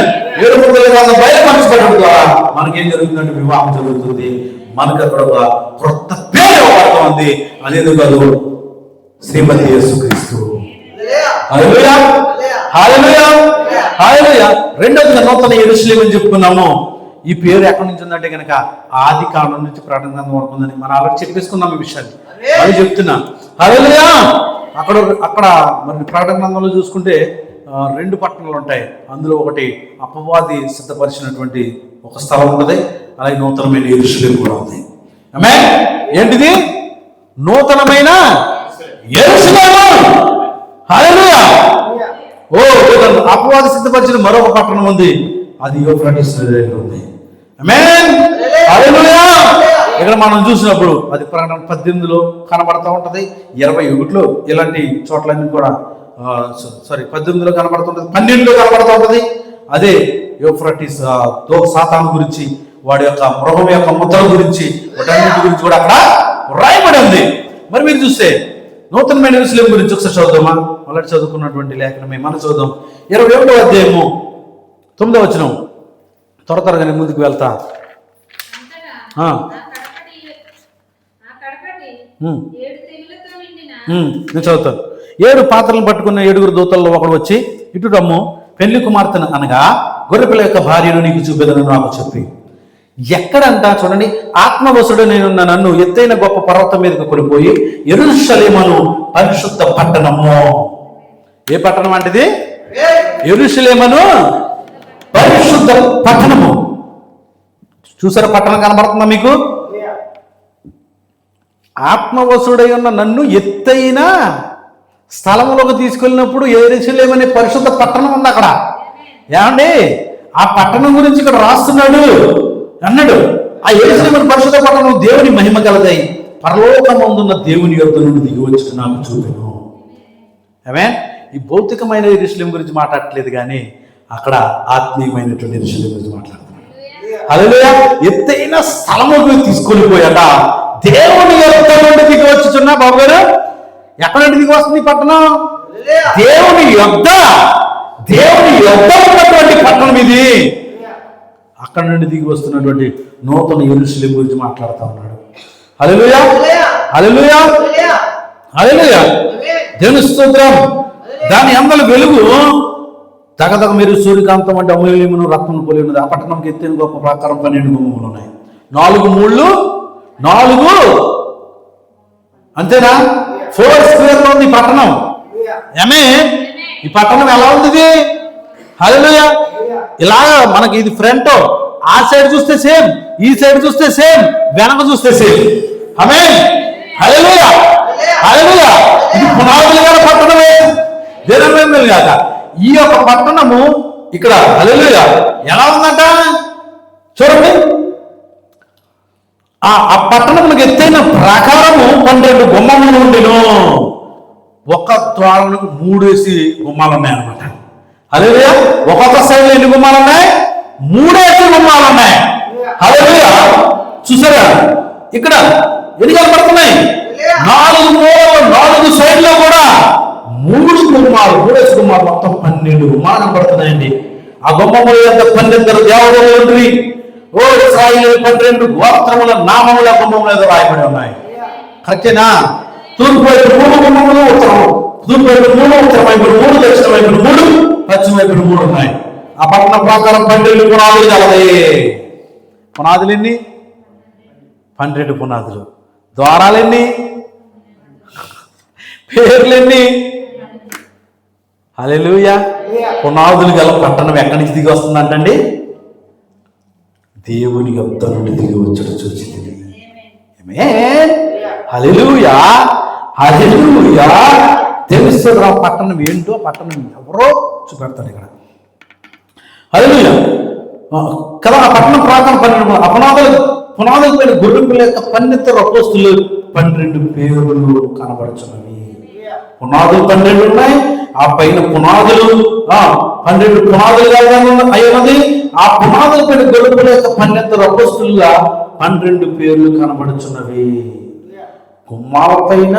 7 గుంతలు బయలుపరచబడటం ద్వారా మనకేం జరుగుతుందంటే వివాహం జరుగుతుంది. మనకు అక్కడ ఒక క్రొత్త పేరు ఇవ్వబడతా ఉంది. అదేదో కాదు, శ్రీమతి యేసుక్రీస్తు. హల్లెలూయా. హల్లెలూయా. హల్లెలూయా. రెండవదిగా నూతన యెరూషలేము అని చెప్పుకున్నాము. ఈ పేరు ఎక్కడి నుంచి ఉందంటే కనుక ఆది కాండం నుంచి ప్రకటన గ్రంథం వరకు ఉందని మనం ఆల్రెడీ చెప్పేసుకున్నాం ఈ విషయాన్ని. అది చెప్తున్నా. హల్లెలూయా. అక్కడ మరి ప్రకటన గ్రంథంలో చూసుకుంటే 2 పట్టణాలు ఉంటాయి. అందులో ఒకటి అపవాది సిద్ధపరిచినటువంటి ఒక స్థలం ఉంటుంది, అలాగే నూతనమైన యెరూషలేము కూడా ఉంది. ఆమేన్. ఏంటిది? నూతనమైన యెరూషలేము. హల్లెలూయా. అపవాది సిద్ధపరిచిన మరొక పట్టణం ఉంది, అది యూఫ్రటీస్ నది ఉంది. ఆమేన్. హల్లెలూయా. ఇక్కడ మనం చూసినప్పుడు అది ప్రకటన 18లో కనబడతా ఉంటది, 21లో ఇలాంటి చోట్లన్నీ కూడా 18లో కనబడుతుంటది, 12లో కనబడుతూ ఉంటది. అదే యూఫ్రటీస్ సాతాను గురించి, వాడి యొక్క మృగం యొక్క ముద్ర గురించి, వాటన్నిటి గురించి కూడా అక్కడ రాయబడి ఉంది. మరి మీరు చూస్తే నూతనమైన యెరూషలేము గురించి ఒకసారి చదువుదామా? మొదటి చదువుకున్నటువంటి లేఖనమే మనం చదువుదాం. 21వ అధ్యాయము 9వ వచనం. త్వరగానే ముందుకు వెళ్తా. నేను చదువుతాను. 7 పాత్రలను పట్టుకున్న 7 దూతల్లో ఒకడు వచ్చి, ఇటు రమ్ము, పెళ్లి కుమార్తెను అనగా గొర్రెపిల్ల యొక్క భార్యను నీకు చూపెదను నాకు చెప్పి. ఎక్కడంట చూడండి, ఆత్మవశుడు నేనున్న నన్ను ఎత్తైన గొప్ప పర్వతం మీదకి కొనిపోయి యెరూషలేమును పరిశుద్ధ పట్టణము. ఏ పట్టణం అంటది? యెరూషలేమును పరిశుద్ధ పట్టణము. చూసారా పట్టణం కనబడుతుందా మీకు? ఆత్మవశుడై ఉన్న నన్ను ఎత్తైన స్థలంలోకి తీసుకెళ్ళినప్పుడు యెరూషలేము అనే పరిశుద్ధ పట్టణం ఉంది అక్కడ. ఏమండి, ఆ పట్టణం గురించి ఇక్కడ రాస్తున్నాడు అన్నాడు. ఆ యెరూషలేము పరిశుద్ధ పట్టణం దేవుని మహిమ గలదై పరలోకమందున్న దేవుని యొద్ద నుండి దిగి వచ్చి నాకు చూపెను. ఆమేన్. ఈ భౌతికమైన యెరూషలేము గురించి మాట్లాడట్లేదు, కానీ అక్కడ ఆత్మీయమైనటువంటి యెరూషలేము గురించి మాట్లాడుతున్నాడు. హల్లెలూయా. ఎత్తైన స్థలముకు తీసుకొని పోయాట. దేవుని యొద్ద నుండి దిగి వచ్చుచున్నా. బాబు గారు, ఎక్కడ నుండి దిగి వస్తుంది పట్టణం? దేవుని యొద్ద ఉన్నటువంటి పట్టణం ఇది. అక్కడ నుండి దిగి వస్తున్నటువంటి నూతన యెరూషలేము గురించి మాట్లాడుతూ ఉన్నాడు. హల్లెలూయా, హల్లెలూయా, హల్లెలూయా. దేవుని స్తోత్రం. దాని అందల వెలుగు తగదగ మీరు సూర్యకాంతం అంటే అమూల్యమును రత్నము పోలి ఉన్నది. ఆ పట్టణంకి ఎత్తైన గొప్ప ప్రాకారం 12 గుమ్మములు ఉన్నాయి. 4 మూళ్ళు 4 అంతేనా? 4 స్క్వేర్ లో ఉంది ఈ పట్టణం. ఏమే, ఈ పట్టణం ఎలా ఉంది? హల్లెలూయా. ఇలాగా మనకి ఇది ఫ్రంట్, ఆ సైడ్ చూస్తే సేమ్, ఈ సైడ్ చూస్తే సేమ్, వెనక చూస్తే సేమ్. ఆమేన్. హల్లెలూయా, హల్లెలూయా. ఇది పునాదులు గల పట్టణమే, దేనమేమేలు కాక. ఈ యొక్క పట్టణము ఇక్కడ హల్లెలూయా ఎలా ఉందంట చూడండి. ఆ పట్టణములకు ఎత్తైన ప్రాకారము 12 గుమ్మములు ఉండెను. ఒక ద్వారానికి 3 గుమ్మాలు ఉన్నాయి అనమాట. హల్లెలూయా. ఒక్కొక్క సైడ్ ఎన్ని గుమ్మాలు ఉన్నాయి? 3 గుమ్మాలు ఉన్నాయి. హల్లెలూయా. చూసారా ఇక్కడ ఎన్ని కనబడుతున్నాయి? 4 మూలలు, 4 సైడ్లో కూడా 3 గుమ్మాలు, 3 గుమ్మాలు, మొత్తం 12 గుమ్మాలు కనబడుతున్నాయండి. ఆ గుమ్మముల యొక్క 12 దేవతలు ఉండి, ఓ ఇశ్రాయేలు 12 గోత్రముల నామముల గుమ్మముల మీద రాయబడి ఉన్నాయి. కరెక్టేనా? తూర్పు వైపు 3 గుమ్మములు, తూర్పు వైపు 3, ఉత్తరం వైపు 3, దక్షిణ వైపు 3, పశ్చిమ వైపు 3 ఉన్నాయి. ఆ పట్టణ ప్రాకారం 12 పునాదులు కలదే. పునాదులు ఎన్ని? 12 పునాదులు. ద్వారాలు ఎన్ని? పేర్లు ఎన్ని? హల్లెలూయా. పునాదులు గల పట్టణం ఎక్కడి నుంచి దిగి వస్తుందంటండి? దేవుని యొద్ద నుండి దిగి వచ్చుట చూచింది. ఆమేన్. హల్లెలూయా, హల్లెలూయా. తెలుస్తుంది ఆ పట్టణం ఏంటో, పట్టణం ఎవరో చూపెడతాడు ఇక్కడ. హల్లెలూయా కదా. ఆ పట్టణం ప్రాకారం 12 పునాదుల పైన గొర్రెపిల్ల యొక్క 12 అపోస్తులు 12 పేర్లు కనబడుచున్నవి. పునాదులు 12 ఉన్నాయి. ఆ పైన పునాదులు 12 పునాదులు అయ్యున్నది. ఆ పునాదుల పైన గొర్రెపిల్ల యొక్క 12 అపోస్తులుగా 12 పేర్లు కనబడుచున్నవి. గుమ్మాల పైన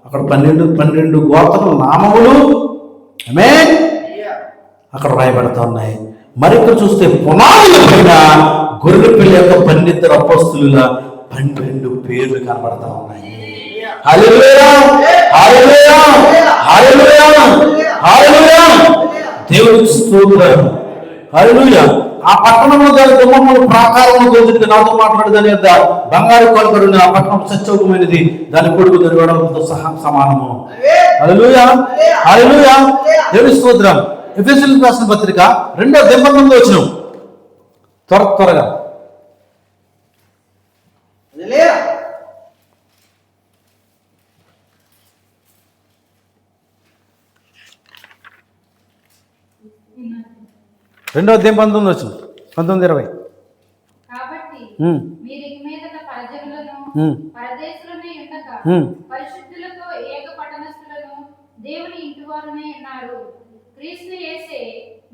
అక్కడ 12 గోత్రముల నామములు ఆమేన్ అక్కడ రాయబడతా ఉన్నాయి. మరి ఇక్కడ చూస్తే పునాదుల పైన గొర్రెపిల్ల యొక్క 12 అపోస్తులుగా 12 పేర్లు కనబడతా ఉన్నాయి. హల్లెలూయా, హల్లెలూయా, హల్లెలూయా, హల్లెలూయా. దేవునికి స్తోత్రం. హల్లెలూయా. ఆ పట్టణంలో దాని గుమ్మములు ప్రాకారములు గోధుడికి నాతో మాట్లాడు. దాని యొక్క బంగారు కొలకడు ఆ పట్టణం సత్యమైనది, దాని కొడుకు దాని వెడల్పుతో సమానము. హల్లెలూయా, హల్లెలూయా. దేవుని స్తోత్రం. ఎఫెసీయులకు రాసిన పత్రిక 2వ అధ్యాయం వచ్చిన త్వరగా రెండో అధ్యాయం 19 వచ్చిన 19:20. కాబట్టి మీరు మీదట ప్రజలను పరదేశులనే ఉండక పరిశుద్ధులతో ఏక పట్టణస్థులను దేవుని ఇంటివారునే ఉన్నారు. క్రీస్తు యేసే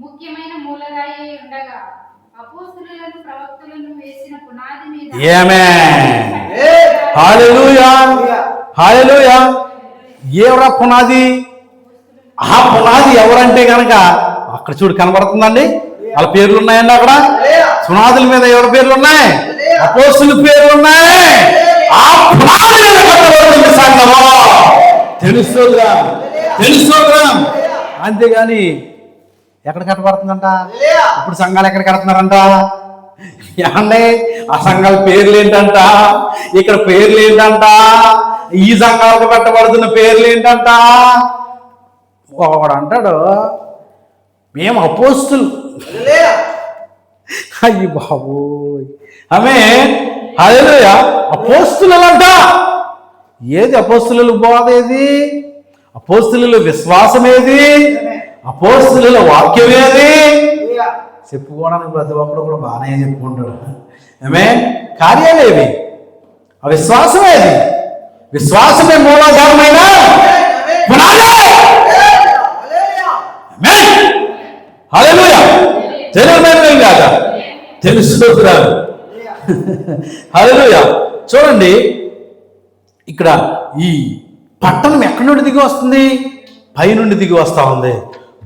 ముఖ్యమైన మూలరాయి ఉండగా అపోస్తలులను ప్రవక్తలను వేసిన పునాది మీద. ఆమేన్. హల్లెలూయా, హల్లెలూయా. ఎవరా పునాది? ఆ పునాది ఎవరంటే కనుక అక్కడ చూడు కనబడుతుందండి. వాళ్ళ పేర్లు ఉన్నాయండి అక్కడ. పునాదుల మీద ఎవరి పేర్లు ఉన్నాయి? అపోస్తలుల పేర్లు ఉన్నాయి. ఆ పునాది మీద కట్టబడుతుంది సంఘము. తెలుస్తోందా? అంతేగాని ఎక్కడ కట్టబడుతుందంట? ఇప్పుడు సంఘాలు ఎక్కడ కడుతున్నారంట? ఏమండి ఆ సంఘాల పేర్లు ఏంటంట? ఇక్కడ పేర్లు ఏంటంట? ఈ సంఘాలకు పెట్టబడుతున్న పేర్లు ఏంటంట? ఒకడు అంటాడు మేము అపోస్తులు. అయ్యి బాబోయ్, ఆమె హల్లెలూయా. అపోస్తులంట. ఏది అపోస్తుల బోధ? ఏది అపోస్తుల విశ్వాసం? ఏది అపోస్తుల వాక్యం? ఏది చెప్పుకోవడానికి ప్రతి ఒక్కడు కూడా బాగానే చెప్పుకుంటాడు. ఆమె కార్యాలేవి? ఆ విశ్వాసం ఏది? విశ్వాసమే మూలాధారమైన పునాది. హల్లెలూయా. తెలియదు కాదా? తెలుసుకోరాదు. హల్లెలూయా. చూడండి, ఇక్కడ ఈ పట్టణం ఎక్కడి నుండి దిగి వస్తుంది? పైనుండి దిగి వస్తా ఉంది.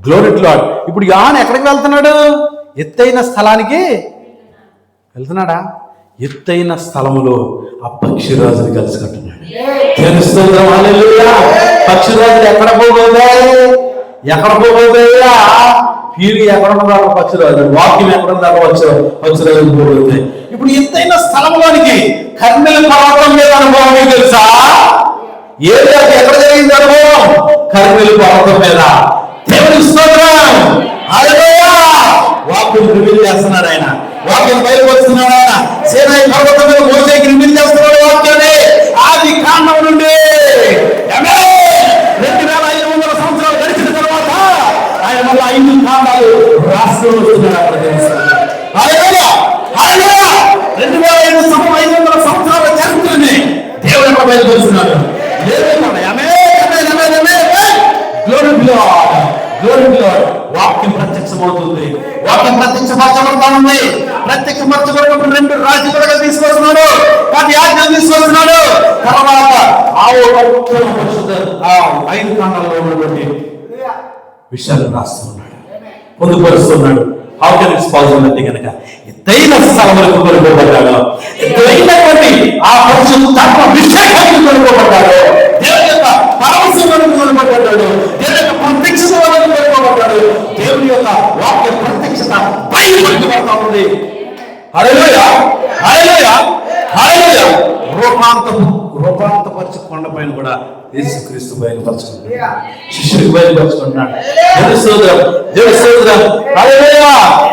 Glory to lord. ఇప్పుడు యోహాను ఎక్కడికి వెళ్తున్నాడు? ఎత్తైన స్థలానికి వెళ్తున్నాడా? ఎత్తైన స్థలములో ఆ పక్షిరాజుని కలుసుకుంటున్నాడు. తెలుస్తుందా? హల్లెలూయా. పక్షిరాజులు ఎక్కడ పోగోదాయి? పీరి ఎక్కడ ఉన్నదాకా పక్షిరాజు, వాక్యం ఎక్కడ ఉన్నదాకా పక్షిరాజు పోగొడతాయి. ఇప్పుడు ఎత్తైన స్థలంలోనికి కర్మెలు పర్వతం మీద అనుభవం మీకు తెలుసా? ఏది ఎక్కడ జరిగింది అనుభవం? కర్మెలు పర్వతం మీద. దేవుని స్తోత్రం. హల్లెలూయా. వాక్యం రివీల్ చేస్తున్నాడు ఆయన. వాక్యం బయటకు వస్తున్నాడు ఆయన. సీనాయి పర్వతం మీద మోసేకి రివీల్ చేస్తున్నాడు వాక్యాన్ని. ఆది కాండం నుండి 2500 సంవత్సరాలు గడిచిన తర్వాత ఆయన మళ్ళీ 5 కాండాలు రాస్తూ వస్తున్నాడు. అక్కడ తెలుస్తుంది. హల్లెలూయా. హల్లెలూయా. 2500 సంవత్సరాల చరిత్రని దేవుడు ఎక్కడ బయటకు వస్తున్నాడు? వాక్యం ప్రత్యక్షమవుతుంది. వాక్యం ప్రత్యక్షపరచబడతా ఉంది. ప్రత్యక్షపరచబడినప్పుడు 2 రాజ్యాలుగా తీసుకొస్తున్నాడు. 10 ఆజ్ఞలు తీసుకొస్తున్నాడు. తర్వాత 5 కాండాల్లో ఉన్నటువంటి విషయాలు రాస్తున్నాడు, పొందుపరుస్తున్నాడు. హౌ కెన్ ఇట్స్ పాసిబుల్ అంటే కనుక ఎత్తైన స్థలములకు కొనుక్కోబడ్డాడు. ఎత్తైనటువంటి ఆ పరిశుద్ధాత్మ అభిషేకానికి కొనుక్కోబడ్డాడు. దేవుని యొక్క పరమశివునికి కొనుక్కోబడ్డాడు. దేవుని యొక్క ప్రత్యక్షత వరకు కొనుక్కోబడ్డాడు. దేవుని యొక్క వాక్య ప్రత్యక్షత బయటకు పడతా ఉంది. హల్లెలూయా. హల్లెలూయా. హల్లెలూయా. రూపాంతపరిచి కొండపైన కూడా యేసుక్రీస్తు బయలుపరుచుకుంటున్నాడు. శిష్యుడికి బయలుపరుచుకుంటున్నాడు.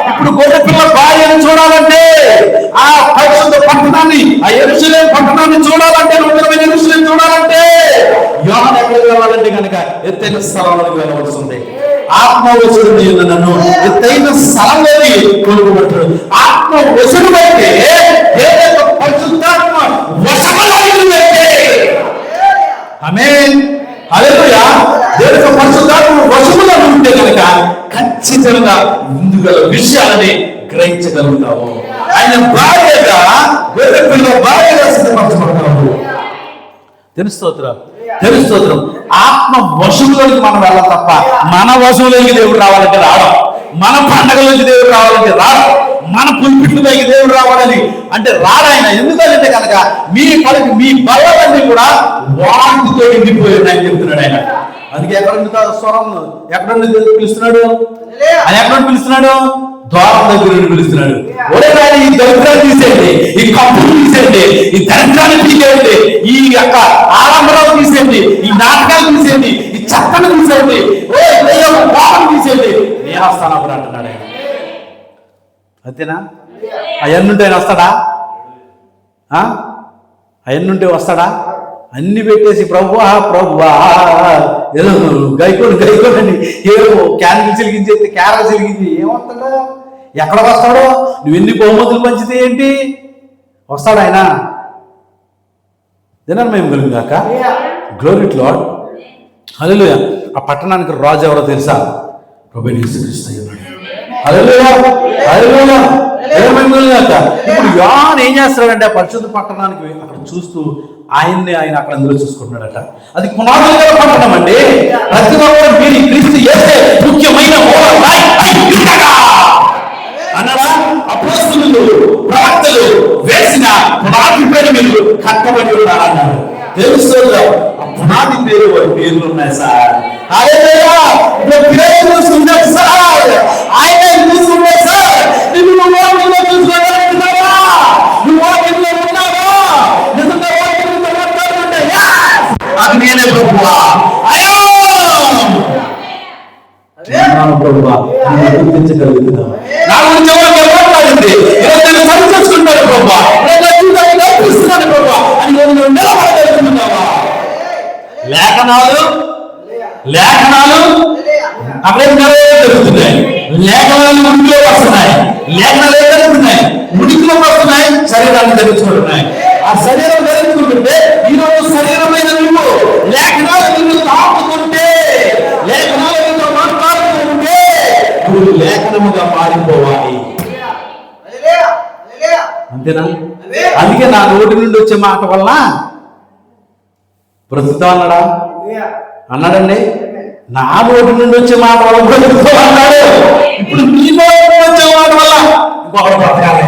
ఇప్పుడు గొర్రె పిల్ల భార్యను చూడాలంటే, ఆ పరిశుద్ధ పట్టణాన్ని, ఆ యెరూషలేము పట్టణాన్ని చూడాలంటే, నూతనమైన యెరూషలేము చూడాలంటే యోహాను ఎక్కడికి వెళ్ళాలంటే కనుక ఎత్తైన స్థలంలోకి వెళ్ళవలసింది. ఆత్మ వసుడు నన్ను ఎత్తైన స్థలంలోకి కొనుక్కోబడ్డాడు. ఆత్మ వసుడు అయితే పరిశుద్ధాత్మ వశములో అయితే. ఆమేన్. హల్లెలూయా. దేవుని యొక్క పరిశుద్ధాత్మ వశములో ఉంటే కనుక ఖచ్చితంగా ముందుగల విషయాలని గ్రహించగలుగుతావు. ఆయన భార్యగా గొర్రె పిల్ల భార్యగా సిద్ధపరచబడతావు. తెలుస్తోత్రం. ఆత్మ వశంలోకి మనం వెళ్ళాలి తప్ప మన వశంలోకి దేవుడు రావాలంటే రావడం, మన పండగలోకి దేవుడు రావాలంటే రావడం, మన పులిపిట్లపైకి దేవుడు రావాలని అంటే రాడాయన. ఎందుకంటే కనుక మీ బలలన్నీ కూడా వాటితో నిండిపోయి ఉన్నాయని చెప్తున్నాడు ఆయన. అందుకే స్వరం ఎక్కడ పిలుస్తున్నాడు? ఆయన ఎక్కడ పిలుస్తున్నాడు? ద్వారం దగ్గర నుండి పిలుస్తున్నాడు. ఒరే నాయన, ఈ దరిద్రాన్ని తీసేయండి, ఈ కప్పులు తీసేయండి, ఈ దరిద్రాన్ని తీసేయండి, ఈ యొక్క ఆడంబరాలు తీసేయండి, ఈ నాటకాలు తీసేయండి, ఈ చెత్తను తీసేయండి, పాపం తీసేయండి, నేను వస్తాను అప్పుడు అంటున్నాడు ఆయన. అంతేనా? అవన్నుంటే ఆయన వస్తాడా? అవన్నుంటే వస్తాడా? అన్ని పెట్టేసి ప్రభువా ఏదో గైకోండి ఏదో క్యాన్లు చిలిగించేస్తే క్యారలు చిలిగించి ఏమొస్తాడా? ఎక్కడ వస్తాడో? నువ్వు ఎన్ని బహుమతులు పంచితే ఏంటి? వస్తాడు ఆయన. దినాన్ని మేము కలిగాక గ్లోరీ టు లార్డ్. హల్లెలూయా. ఆ పట్టణానికి రాజు ఎవరో తెలుసా? ప్రభువైన యేసుక్రీస్తు అయ్యాడు. హల్లెలూయా. హల్లెలూయా. ఇప్పుడు యోహాను ఏం చేస్తాడంటే ఆ పరిశుద్ధ పట్టణానికి అక్కడ చూస్తూ ఆయన అక్కడ అందులో చూసుకుంటున్నాడట. అది పునాదులు గల పట్టణం అండి. ప్రతి ఒక్కరు మీరు క్రీస్తు యేసే ముఖ్యమైన అన్నారా? అపోస్తలులు ప్రవక్తలు వేసిన పునాది పైన మీరు కట్టబడి ఉన్నారన్నారు. తెలుస్తుందా? ఆ పునాది పేరు వారి పేర్లు ఉన్నాయి సార్. హల్లెలూయా. పేరు చూస్తున్నారు సార్, ఆయన చూస్తున్నాడు సార్. నువ్వు వాక్యంలో చూసుకోగలుగుతున్నావా? నువ్వు వాక్యంలో ఉన్నావా? నిజంగా వాక్యంలో మాట్లాడుతుంటే అది నేనే ప్రభువా, అయ్యో ప్రభువా గుర్తించగలుగుతున్నావు. నా గురించి ఎవరు మాట్లాడింది సరి చేసుకుంటాడు ప్రభువా, కల్పిస్తున్నాడు ప్రభువా అని నువ్వు నిలబడగలుగుతున్నావా? లేఖనాలు అక్కడే జరుగుతున్నాయి. లేఖనాలు ఉనికిలో వస్తున్నాయి. లేఖనాలు ఏం జరుగుతున్నాయి? ఉనికిలోకి వస్తున్నాయి, శరీరాన్ని ధరించుకుంటున్నాయి. ఆ శరీరం ధరించుకుంటుంటే ఈరోజు శరీరమైన నువ్వు లేఖనాలు నిన్ను తాకుతుంటే, లేఖనాలు నిన్ను మాట్లాడుతుంటే నువ్వు లేఖనముగా మారిపోవాలి. అంతేనా? అందుకే నా నోటి నుండి వచ్చే మాట వలన బ్రతుకుతా అన్నాడండి. నా నోటి నుండి వచ్చే మాట వల్ల బ్రతుకుతా అన్నాడు. ఇప్పుడు నీ నోటి నుండి వచ్చే మాట వల్ల ఇంకొకరు బ్రతకాలి.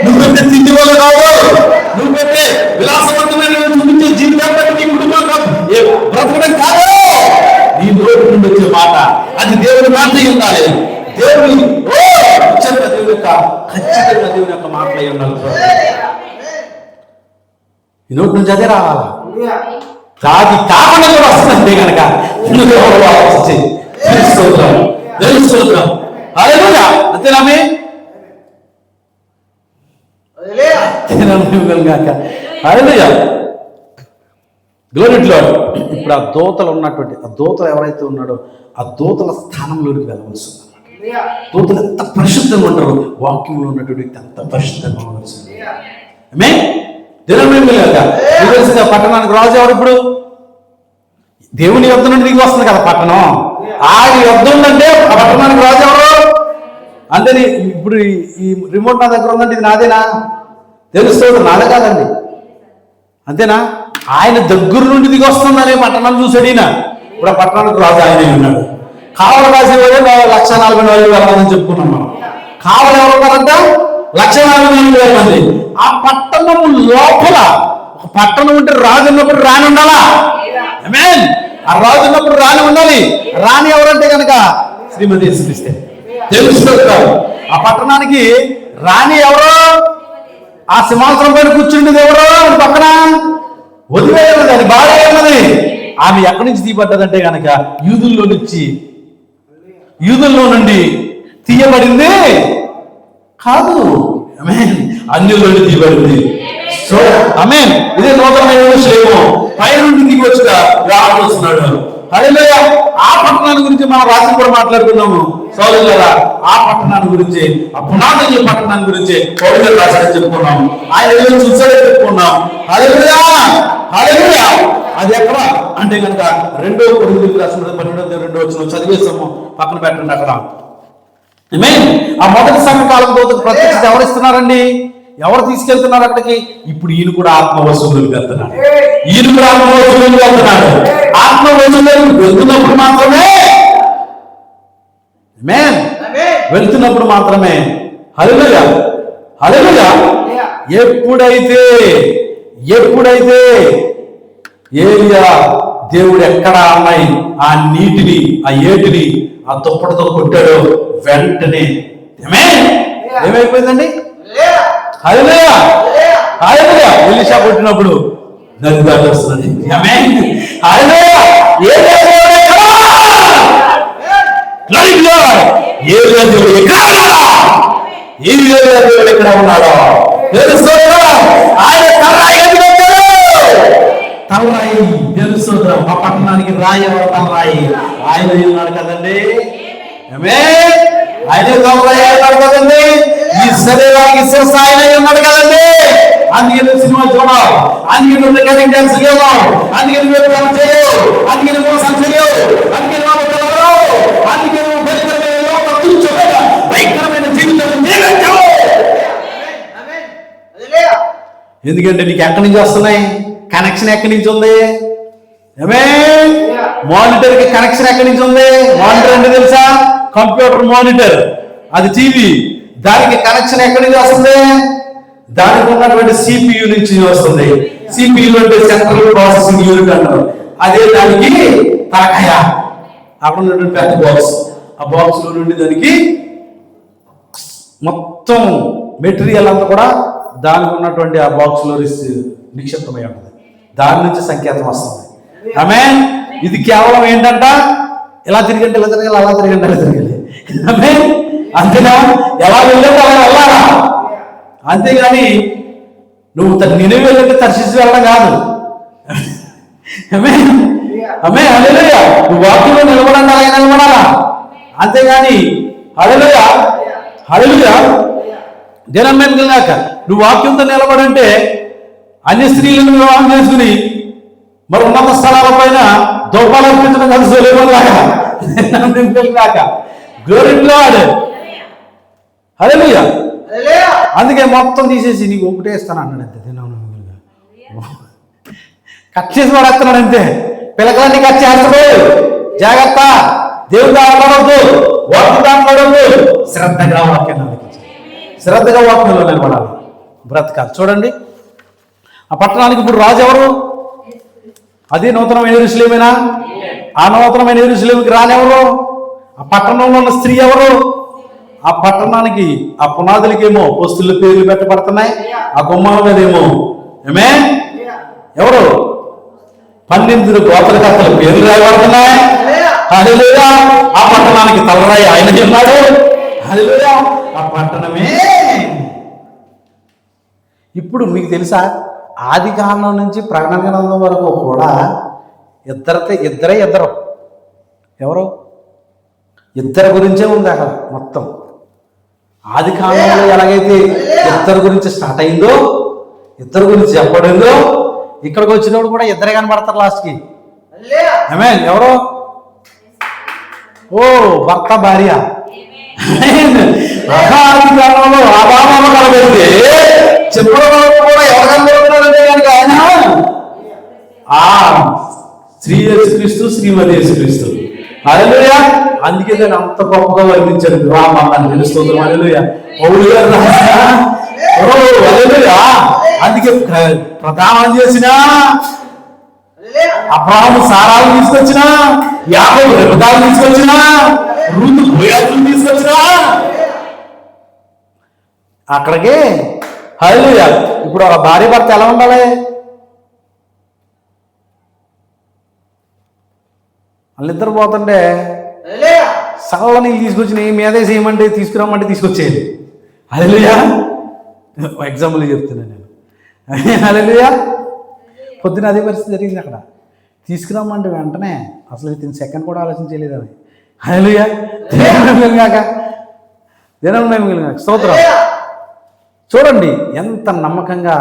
నువ్వు పెట్టే తిండి వల్ల కాదు, నువ్వు పెట్టే విలాసవంతమైన చూపించే జీవితాన్ని నీ కుటుంబం బ్రతకడం కాదు. నీ నోటి నుండి వచ్చే మాట అది దేవుని మాట ఉండాలి. దేవుని దేవుని యొక్క ఖచ్చితంగా దేవుని యొక్క మాటలై ఉండాలి. ఈ నోటి నుంచి అదే రావాలా? కాదు కాకుండా కూడా వస్తుందంటే కనుక తెలుస్తున్నాం. అంతేనామే గ్లోరీలో ఇప్పుడు ఆ దూతలు ఉన్నటువంటి ఆ దూతలు ఎవరైతే ఉన్నాడో ఆ దూతల స్థానంలోకి వెళ్ళవలసి ఉంది. దూతలు ఎంత పరిశుద్ధంగా ఉంటారు, వాక్యంలో ఉన్నటువంటి వ్యక్తి అంత పరిశుద్ధంగా ఉండవలసి ఉంది. తెలిసిన పట్టణానికి రాజు ఎవరు? ఇప్పుడు దేవుని యుద్ధం నుండి దిగి వస్తుంది కదా పట్టణం. ఆ యుద్ధం ఉందంటే ఆ పట్టణానికి రాజు ఎవరు? అంతే. ఇప్పుడు ఈ రిమోట్ నా దగ్గర ఉందంటే ఇది నాదేనా? తెలుస్తుంది, నాదే కాదండి. అంతేనా? ఆయన దగ్గర నుండి దిగి వస్తుందనే పట్టణాన్ని చూసాడు ఈయన. ఇప్పుడు ఆ పట్టణానికి రాజు ఆయనే ఉన్నాడు. కావల రాజు 1,40,000 మంది చెప్పుకున్నాం మనం. కావలు ఎవరు ఉన్నారంట? 1,40,000 మంది. ఆ పట్టణము లోపల ఒక పట్టణం ఉంటే రాజు ఉన్నప్పుడు రాని ఉండాలా? ఆ రాజు ఉన్నప్పుడు రాని ఉండాలి. రాని ఎవరంటే కనుక శ్రీమతి యేసుక్రీస్తే. తెలుసుకోవాలి. ఆ పట్టణానికి రాణి ఎవరో, ఆ సింహాసనం పైన కూర్చుండేది ఎవరో పక్కన వదిలేయన్నది, అది బాగా ఉన్నది. ఆమె ఎక్కడి నుంచి తీయబడ్డదంటే కనుక యూదుల్లో నుండి తీయబడింది కాదు, అన్యుల్లో నుండి తీయబడింది. సో ఇదే నూతనమైన విషయము. పై నుండి దిగి వచ్చిగా రావస్తున్నాడు. హల్లెలూయా. ఆ పట్టణాన్ని గురించి మనం రాత్రి కూడా మాట్లాడుకున్నాము సోదరులారా. ఆ పట్టణాన్ని గురించి, ఆ పునాది పట్టణాన్ని గురించి పౌలు రాశాడని చెప్పుకున్నాము. ఆయన చూసాడే చెప్పుకున్నాం. హల్లెలూయా. హల్లెలూయా. అది ఎక్కడ అంటే కనుక 2 కొరింథీయులకు రాసిన 12:2 చదివేసాము. పక్కన పెట్టండి అక్కడ. ఆ మొదటి సంఘకాలం దూతకు ప్రత్యక్షత ఎవరు ఇస్తున్నారండి? ఎవరు తీసుకెళ్తున్నారు అక్కడికి? ఇప్పుడు ఈయన కూడా ఆత్మవశువులకు వెళ్తున్నాడు. ఆత్మవశువులకు వెళ్తున్నప్పుడు మాత్రమే హల్లెలూయా. హల్లెలూయా. ఎప్పుడైతే ఏలియా దేవుడు ఎక్కడ అమ్మాయి ఆ నీటిని, ఆ ఏటిని ఆ దుప్పటితో కొట్టాడో వెంటనే ఏమైపోయిందండి? హల్లెలూయా. హల్లెలూయా. ఎలీషా కొట్టినప్పుడు నది దాటి వస్తుంది. దేవుడు ఎక్కడ ఉన్నాడో తెలుసుకోరా? ఆయన తలరాయి తెలుసుకోరా? ఆ పట్టణానికి రాయి ఎవరు? తలరాయి ఆయన ఉన్నాడు కదండి. ఆయన తలరాయి ఉన్నాడు కదండి. ఈ శరీరానికి శిరస్సు ఆయన ఉన్నాడు కదండి. అందుకే నువ్వు సినిమా చూడవు, అందుకే నువ్వు రికార్డింగ్ డాన్స్ చేయవు, అందుకే నువ్వు చేయవు, అందుకే నువ్వు మోసం చేయవు, అందుకే నువ్వు అందుకే నువ్వు భయంకరమైన జీవితం. ఎందుకంటే నీకు ఎక్కడి నుంచి వస్తున్నాయి? కనెక్షన్ ఎక్కడి నుంచి ఉంది? మానిటర్ కి కనెక్షన్ ఎక్కడి నుంచి ఉంది? మానిటర్ అంటే తెలుసా? కంప్యూటర్ మానిటర్, అది టీవీ. దానికి కనెక్షన్ ఎక్కడి నుంచి వస్తుంది? దానికి ఉన్నటువంటి CPU నుంచి వస్తుంది. సిపియు అంటే సెంట్రల్ ప్రాసెసింగ్ యూనిట్ అంటారు. అదే దానికి తలకాయ. అక్కడ ఉన్నటువంటి పెద్ద బాక్స్, ఆ బాక్స్ లో నుండి దానికి మొత్తం మెటీరియల్ అంతా కూడా దానికి ఉన్నటువంటి ఆ బాక్స్ లో నిక్షిప్తమై ఉంటుంది. దాని నుంచి సంకేతం వస్తుంది. ఆమేన్. ఇది కేవలం ఏంటంట, ఇలా తిరిగంటే ఇలా తిరగాలి, అలా తిరిగంటే అలా తిరగాలి. ఆమేన్. అంతేనా? ఎలా వెళ్ళంటే అలా వెళ్ళాలా, అంతేగాని నువ్వు నినివే వెళ్ళంటే తర్షీసు వెళ్ళడం కాదు. ఆమేన్. ఆమేన్. హల్లెలూయా. నువ్వు వాక్యంలో నిలబడండి, అలాగే నిలబడాలా, అంతేగాని హల్లెలూయా హల్లెలూయా దేనం వెళ్ళాక నువ్వు వాక్యంతో నిలబడంటే అన్య స్త్రీలను వివాహం చేసుకుని మరి ఉన్నత స్థలాల పైన దోపాలు అర్పించడం కలిసిలేమలాగా వెళ్ళాక గోరింట్లో ఆడు. హల్లెలూయా. అందుకే మొత్తం తీసేసి నీకు ఒకటే ఇస్తాను అన్నాడు. అంతే కట్ చేసి పడేస్తున్నాడు. అంతే పిల్లకాన్ని కట్ చేస్తాడు. జాగ్రత్త, దేవుడు ఆడవద్దు, వాక్యం ఆడవద్దు. శ్రద్ధగా వాక్యంలో నిలబడాలి, బ్రతకాలి. చూడండి, ఆ పట్టణానికి ఇప్పుడు రాజు ఎవరు? అది నూతనమైన యెరూషలేమేనా? ఆ నూతనమైన యెరూషలేముకి రానెవరు? ఆ పట్టణంలో ఉన్న స్త్రీ ఎవరు? ఆ పట్టణానికి ఆ పునాదులకేమో పోస్తుల పేర్లు పెట్టబడుతున్నాయి, ఆ గుమ్మాల మీద ఏమో ఆమేన్ ఎవరు 12 గోత్రకర్తల పేర్లు రాయబడుతున్నాయి. హల్లెలూయా. ఆ పట్టణానికి తలరాయి ఆయన ఉన్నాడు. హల్లెలూయా. ఆ పట్టణమే. ఇప్పుడు మీకు తెలుసా, ఆది కాండం నుంచి ప్రకటన గ్రంథం వరకు కూడా ఇద్దరు ఎవరు? ఇద్దరి గురించే ఉంది అక్కడ మొత్తం. ఆది కాండంలో ఎలాగైతే ఇద్దరు గురించి స్టార్ట్ అయిందో, ఇద్దరు గురించి చెప్పబడిందో, ఇక్కడికి వచ్చినప్పుడు కూడా ఇద్దరే కనబడతారు లాస్ట్కి. ఆమేన్. ఎవరు? ఓ భర్త భార్య. ఆది కాండంలో ఆదాము కనబడితే చెప్పడం కూడా ఎవరు కనబడుతున్నారంటే కనుక ఆయన శ్రీ యేసుక్రీస్తు, శ్రీమతి యేసుక్రీస్తు. హల్లెలూయా. అందుకే దాన్ని అంత గొప్పగా వర్ణించారు వివాహాన్ని. తెలుస్తుంది. హల్లెలూయా. పౌలు గారు హల్లెలూయా. అందుకే ప్రదానం చేసిన అబ్రాహాము సారాలు తీసుకొచ్చిన, యాకోబు రిబకాలు తీసుకొచ్చిన, రూతు బోయాజులు తీసుకొచ్చిన అక్కడికి. హల్లెలూయా. ఇప్పుడు ఆ భార్య భర్త ఎలా ఉండాలి? వాళ్ళిద్దరు పోతుంటే సగల నీళ్ళు తీసుకొచ్చి నీ మీదే చేయమంటే తీసుకురామంటే తీసుకొచ్చేది. హల్లెలూయా. ఎగ్జాంపుల్ చెప్తున్నాను నేను. హల్లెలూయా. పొద్దున అదే పరిస్థితి జరిగింది అక్కడ. తీసుకురామంటే వెంటనే అసలు వితిన్ సెకండ్ కూడా ఆలోచించలేదు అని. హల్లెలూయా. దేనం స్తోత్రం. చూడండి ఎంత నమ్మకంగా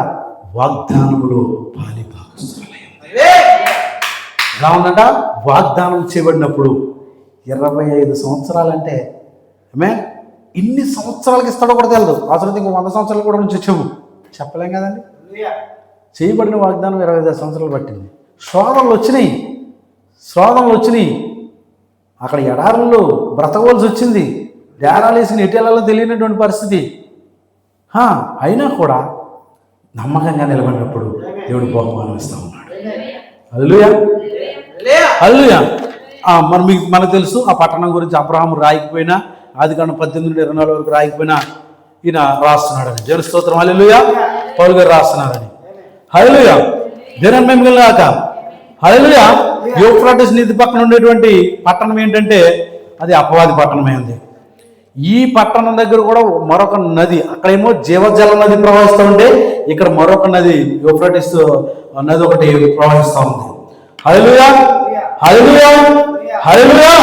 వాగ్దానములో ఎలా ఉందంట. వాగ్దానం చేయబడినప్పుడు 25 సంవత్సరాలంటే ఇన్ని సంవత్సరాలకి ఇస్తాడో కూడా తెలియదు. అవసరం ఇంకో 100 సంవత్సరాలు కూడా నుంచి వచ్చాము చెప్పలేం కదండి. చేయబడిన వాగ్దానం 25 సంవత్సరాలు పట్టింది. శోధనలు వచ్చినాయి. అక్కడ ఎడారుల్లో బ్రతకవలసి వచ్చింది. డేరాలు వేసిన ఎటేళ్ళలో తెలియనటువంటి పరిస్థితి. అయినా కూడా నమ్మకంగా నిలబడినప్పుడు దేవుడు బహుమానం ఇస్తా ఉన్నాడు. హల్లెలూయా. హల్లెలూయా. మరి మనకు తెలుసు ఆ పట్టణం గురించి. అబ్రహాము రాయకపోయినా, ఆదికాండం 18-24 వరకు రాయకపోయినా ఈయన రాస్తున్నాడని. దేవుని స్తోత్రం. హల్లెలూయా. పౌలు గారు రాస్తున్నారని. హల్లెలూయా. దేవుని మహిమ గాక. హల్లెలూయా. యూఫ్రటీస్ నది పక్కన ఉండేటువంటి పట్టణం ఏంటంటే అది అపవాది పట్టణమైంది. ఈ పట్టణం దగ్గర కూడా మరొక నది, అక్కడేమో జీవజల నది ప్రవహిస్తూ ఉంటే ఇక్కడ మరొక నది యూఫ్రటీస్ నది ఒకటి ప్రవహిస్తూ ఉంది. హల్లెలూయా. హల్లెలూయా. హల్లెలూయా.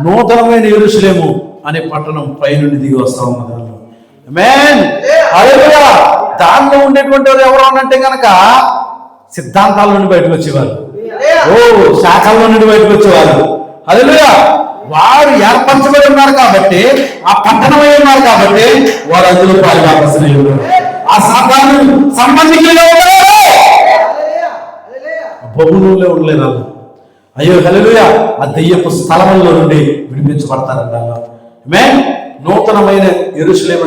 నూతనమైన యెరూషలేము అనే పట్టణం పైనుండి దిగి వస్తా ఉన్నది. ఆమేన్. హల్లెలూయా. దానిలో ఉండేటువంటి వారు ఎవరు అనంటే కనుక సిద్ధాంతాల నుండి బయటకు వచ్చేవారు, శాఖల్లో నుండి బయటకు వచ్చేవారు. హల్లెలూయా. వారు ఏర్పరచబడి ఉన్నారు కాబట్టి, ఆ పట్టణమై ఉన్నారు కాబట్టి వారు అందులో పాల్గొనాల్సిన ఆ సాధారణ సంబంధికులుగా ఉండలేరు, బహుళంలో ఉండలేరు వాళ్ళు. అయ్యో హల్లెలూయా. ఆ దెయ్యపు స్థలంలో నుండి విడిపించబడతారంట. ఆమేన్. నూతనమైన యెరూషలేము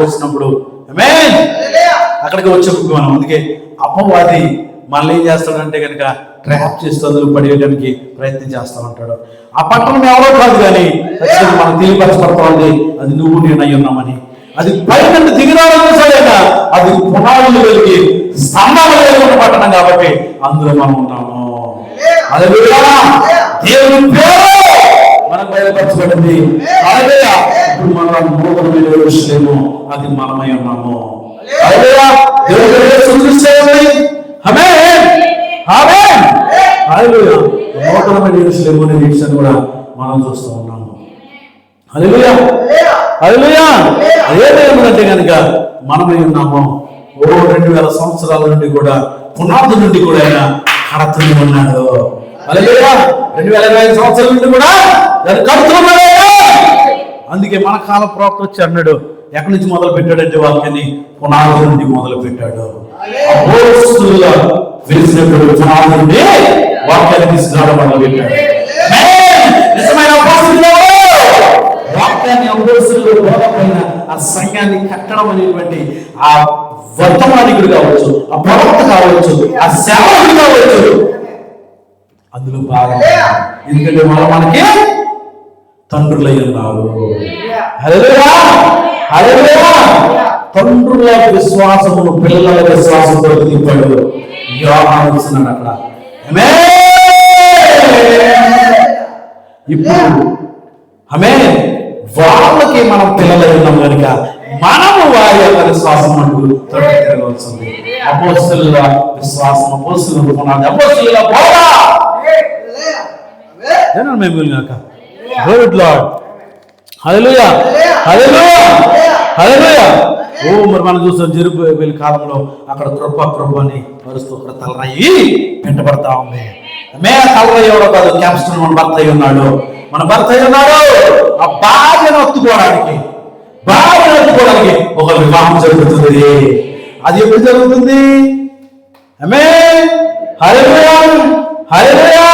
వచ్చినప్పుడు ఆమేన్ అక్కడికి వచ్చే మనం. అందుకే అపవాది మనల్ని ఏం చేస్తాడంటే కనుక ట్రాప్ చేస్తూ అందులో పడేయడానికి ప్రయత్నం చేస్తూ ఉంటాడు. ఆ పట్టణం ఎవరో కాదు కానీ మనం తెలియపరచబడుతోంది, అది నువ్వు నేను అయి ఉన్నామని. అది పైన దిగిరాడైనా అది పునాదులు వెలిగి స్తంభాలు లేకుండా పట్టణం కాబట్టి అందులో మనం ఉన్నాము. అది దేవుని పేరు మనకు బయలుపరచబడింది. ఇప్పుడు మనం నూతనమైన విషయము అది మనమై ఉన్నాము. నూతనమైన విషయము అనే విషయాన్ని కూడా మనం చూస్తూ ఉన్నాము. హల్లెలూయా హల్లెలూయా. అదేంటంటే కనుక మనమై ఉన్నాము. 2000 సంవత్సరాల నుండి కూడా పునాది నుండి కూడా ఆయన కడుతూనే ఉన్నాడు. హల్లెలూయా. 2025 సంవత్సరాల నుండి కూడా దాన్ని కడుతున్నాడు. అందుకే మన కాల ప్రవక్త వచ్చి అన్నాడు, ఎక్కడి నుంచి మొదలు పెట్టాడంటే వాక్యాన్ని పునాది నుండి మొదలు పెట్టాడు. అపోస్తలులుగా వెలిసినప్పుడు పునాది నుండి వాక్యాన్ని తీసుకురావడం మొదలు పెట్టాడు. నిజమైన వాక్యాన్ని అపోస్తలులు బోధపైన ఆ సంఘాన్ని కట్టడం అనేటువంటి ఆ వర్తమానికుడు కావచ్చు, ఆ ప్రవక్త కావచ్చు, ఆ సేవకుడు కావచ్చు, అందులో బాగా. ఎందుకంటే మనకి తండ్రులై ఉన్నారు. హల్లెలూయా హల్లెలూయా. తండ్రుల విశ్వాసమును పిల్లల విశ్వాసంతో తిప్పాడు యోహాను ఇస్తున్నాడు అక్కడ. ఇప్పుడు వాళ్ళకి మనం పిల్లలై ఉన్నాం కనుక మనము వారి యొక్క విశ్వాసం అంటూ తిరగవలసింది. అపోస్తలుల విశ్వాసం, అపోస్తలుల పునాది, అపోస్తలుల బోధ. హల్లెలూయా హల్లెలూయా హల్లెలూయా. మరి మనం చూస్తాం జెరుబ్బాబెలు కాలంలో అక్కడ కృప అని పరుస్తూ అక్కడ తలరాయి పెంటబడతా ఉంది. తలరాయి ఎవరో కాదు, క్యాప్స్టన్ మన భర్త అయి ఉన్నాడు. మన భర్త అయి ఉన్నాడు. ఆ భార్యను హత్తుకోవడానికి ఒక వివాహం జరుగుతుంది. అది ఎప్పుడు జరుగుతుంది? హల్లెలూయా హల్లెలూయా.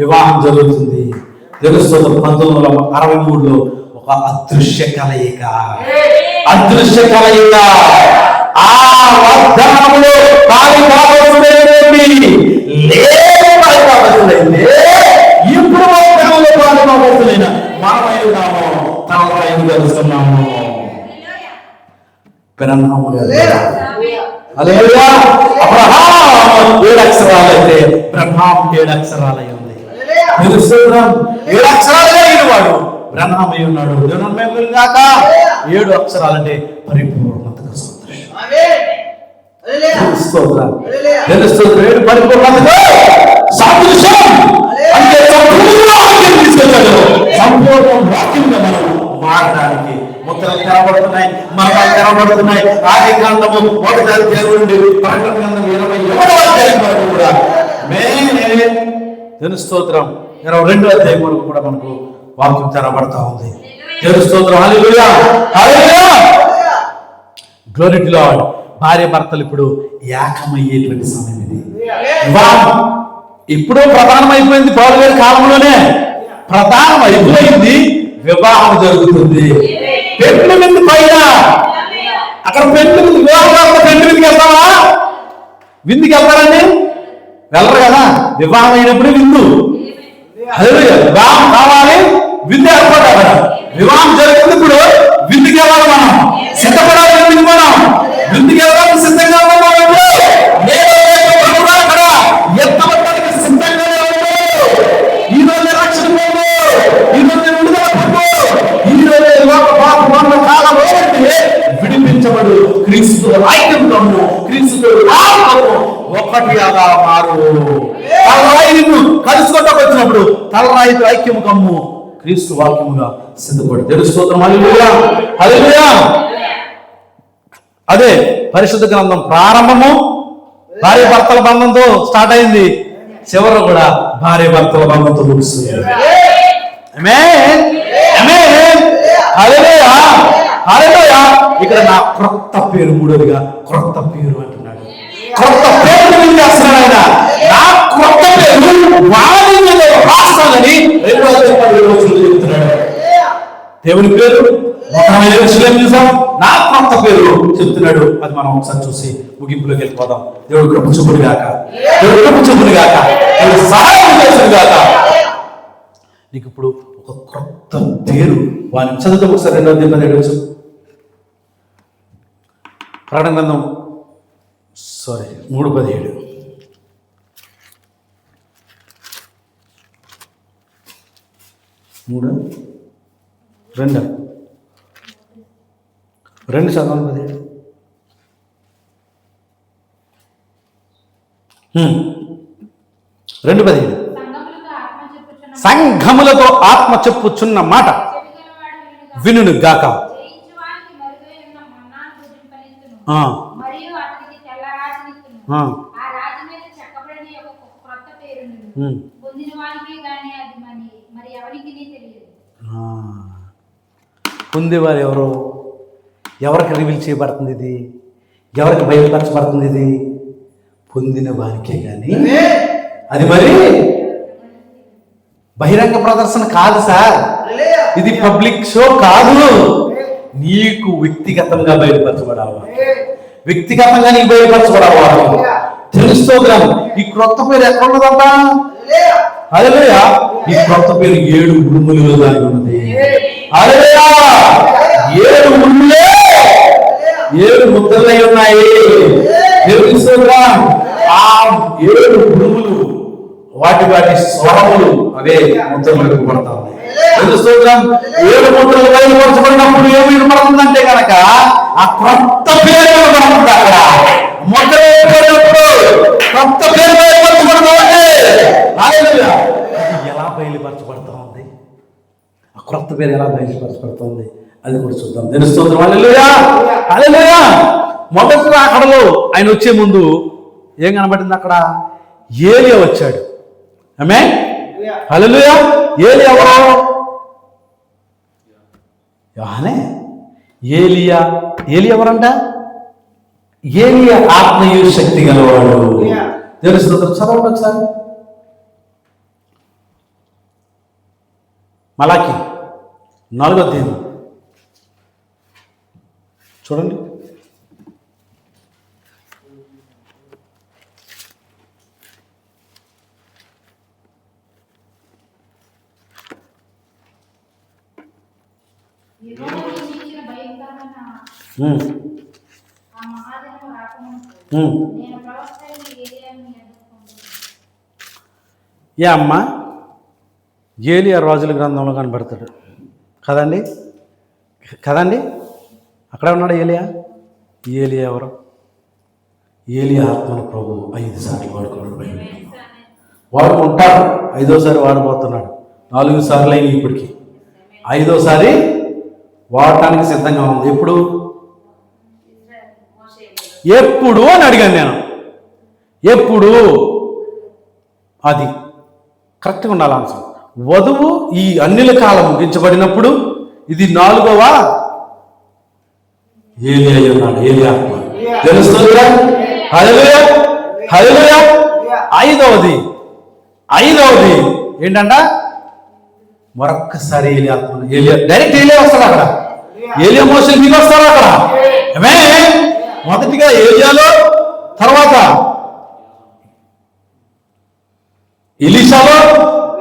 వివాహం జరుగుతుంది. తెలుస్తుంది 1963లో ఒక అదృశ్య కలయిక. ఆ వాగ్దానములో ఇప్పుడు వాగ్దానంలో పాలుభాగస్తులైన మనమై ఉన్నాము. తలరాయిని కలుస్తున్నాము. హల్లెలూయా. అబ్రహాము 7 అక్షరాలైతే బ్రహ్మాం 7 అక్షరాలై ఉంది. 7 అక్షరాలుగా అయిన వాడు బ్రహ్మమై ఉన్నాడు. కాక 7 అక్షరాలంటే పరిపూర్ణతగా స్తోత్రం. పరిపూర్ణతగా సాదృశ్యం అంటే సంపూర్ణ వాక్యంగా మనం మారడానికి ముద్రలు తెరబడుతున్నాయి, మరణాలు తెరబడుతున్నాయి. ఆది కాండము 1వ అధ్యాయం నుండి ప్రకటన గ్రంథం 21వ అధ్యాయం వరకు కూడా స్తోత్రం 22వ అధ్యాయం వరకు కూడా మనకు వాక్యం తెరబడతా ఉంది. స్తోత్రం. Hallelujah hallelujah. Glory to Lord. భార్య భర్తలు ఇప్పుడు ఏకమయ్యేటువంటి సమయం ఇది. ఇప్పుడు ప్రధానం అయిపోయింది. పౌలు గారి కాలంలోనే ప్రధానం అయిపోయింది. వివాహం జరుగుతుంది. పెళ్లి మీద పైన అక్కడ పెళ్లి మీద వివాహం పెళ్లి మీదకి వెళ్తావా? విందుకి వెళ్తారండి? వెళ్ళరు కదా. వివాహం అయినప్పుడు విందు. హల్లెలూయా. వివాహం కావాలి, విందు ఏర్పడాలి. అక్కడ వివాహం జరుగుతుంది. ఇప్పుడు విందుకి వెళ్ళాలి. మనం సిద్ధపడాలి. విందుకి మనం విందుకి వెళ్ళడానికి సిద్ధంగా ఉన్నాం. అక్కడ ఎత్తబడడానికి సిద్ధంగానే ఉన్నాడు. ఈ రోజు రక్షణ పొందు, ఈ రోజు విడుదల పొందు, ఈ రోజు కాలం విడిపించబడు. క్రీస్తు ఐక్యం కమ్ము, క్రీస్తు ఒకటి అలా మారు. తలరాయి కలుసుకోవడానికి వచ్చినప్పుడు తలరాయితో ఐక్యము కమ్ము, క్రీస్తు వాక్యముగా సిద్ధపడు. తెలుసుకోవడం. హల్లెలూయా హల్లెలూయా. అదే పరిశుద్ధ గ్రంథం ప్రారంభము భార్య భర్తల బంధంతో స్టార్ట్ అయింది. చివరి కూడా భార్య భర్తల బంధంతో ముగుస్తుంది. హల్లెలూయా హల్లెలూయా. ఇక్కడ నా క్రొత్త పేరు, మూడోదిగా క్రొత్త పేరు అంటున్నాడు. క్రొత్త పేరు చేస్తున్నాడు. నా క్రొత్త పేరు రాస్తానని 2వ అధ్యాయం 17వ వచనంలో చెప్తున్నాడు. దేవుని పేరు నూతనమైన యెరూషలేము చూసాం, నా క్రొత్త పేరు చెప్తున్నాడు. అది మనం ఒకసారి చూసి ముగింపులోకి వెళ్ళిపోదాం. దేవుడు కృప చూపుడు గాక, దేవుడు కృప చూపుడు గాక, దేవుడు సహాయం చేసుడు గాక. నీకు ఇప్పుడు ఒక క్రొత్త పేరు వాని చదువుతాం. ఒకసారి 2:17 ప్రకటన గ్రంథం 3:17. 2 చదవండి. 2:17 సంఘములతో ఆత్మ చెప్పుచున్న మాట వినును గాక. పొందేవారు ఎవరు? ఎవరికి రివీల్ చేయబడుతుంది ఇది? ఎవరికి బయలుపరచబడుతుంది ఇది? పొందిన వారికే కానీ అది మరి బహిరంగ ప్రదర్శన కాదు సార్. ఇది పబ్లిక్ షో కాదు. నీకు వ్యక్తిగతంగా బయలుపరచబడాలి. వ్యక్తిగతంగా నీకు బయలుపరచబడాలి. తెలుస్తోందా? ఈ క్రొత్త పేరు ఎక్కడ ఉన్నదంట? హల్లెలూయా. ఈ క్రొత్త పేరు 7 ఉరుములలో దాగి ఉన్నది. హల్లెలూయా. 7 ఉరుములే 7 ముద్రలై ఉన్నాయి. తెలుస్తోందా? ఆ 7 ఉరుములు వాటి స్వరములు అవే ముద్రలకు పడతా ఉన్నాయి. తెలుస్తోందా? 7 ముద్రలు బయలుపరచబడినప్పుడు ఏమి వినపడుతుందంటే కనుక ఆ క్రొత్త పేరు వినపడుతుంది. అక్కడ ముద్ర కొత్త పేరు బయలుపరచబడుతూ ఉంది. ఎలా బయలుపరచబడుతూ ఉంది? ఆ క్రొత్త పేరు ఎలా బయలుపరచబడుతుంది అది కూడా చూద్దాం. తెలుస్తుంది. హల్లెలూయా, హల్లెలూయా. మొదటి రాకడలో ఆయన వచ్చే ముందు ఏం కనబడింది? అక్కడ ఏలియా వచ్చాడు. ఆమేన్, హల్లెలూయా. ఏలియా ఎవరు? యోహానే. ఏలియా ఎవరంట? ఏలియా ఆత్మీయ శక్తి గలవాడు. తెలుస్తుంది. చదవండి ఒకసారి. మలాకి 4వ అధ్యాయం చూడండి. ఏ అమ్మ ఏలియా రాజుల గ్రంథంలో కనబడతాడు కదండి, కదండి. అక్కడే ఉన్నాడు ఏలియా. ఏలియా ఎవరు? ఏలియా ఆత్మను ప్రభు 5 సార్లు వాడుకుంటాడు. 5వసారి వాడబోతున్నాడు. 4 సార్లు అయినాయి ఇప్పటికి. 5వసారి వాడటానికి సిద్ధంగా ఉంది. ఎప్పుడు అని అడిగాను నేను. ఎప్పుడు? అది కరెక్ట్గా ఉండాలి ఆన్సర్. వధువు ఈ అన్నిల కాలం ముగించబడినప్పుడు ఇది 4వ ఏలియా ఉన్నాడు. ఏలియా ఆత్మ. తెలుస్తుందా? హల్లెలూయా, హల్లెలూయా. 5వది ఏంటంట? మరొక్కసారి ఏలియా ఆత్మ. ఏలియా డైరెక్ట్ ఏలియా వస్తాడు అక్కడ. ఏలియా మోషన్ దిగి వస్తాడు అక్కడ. మొదటిగా ఏలియాలో, తర్వాత ఎలీషాలో,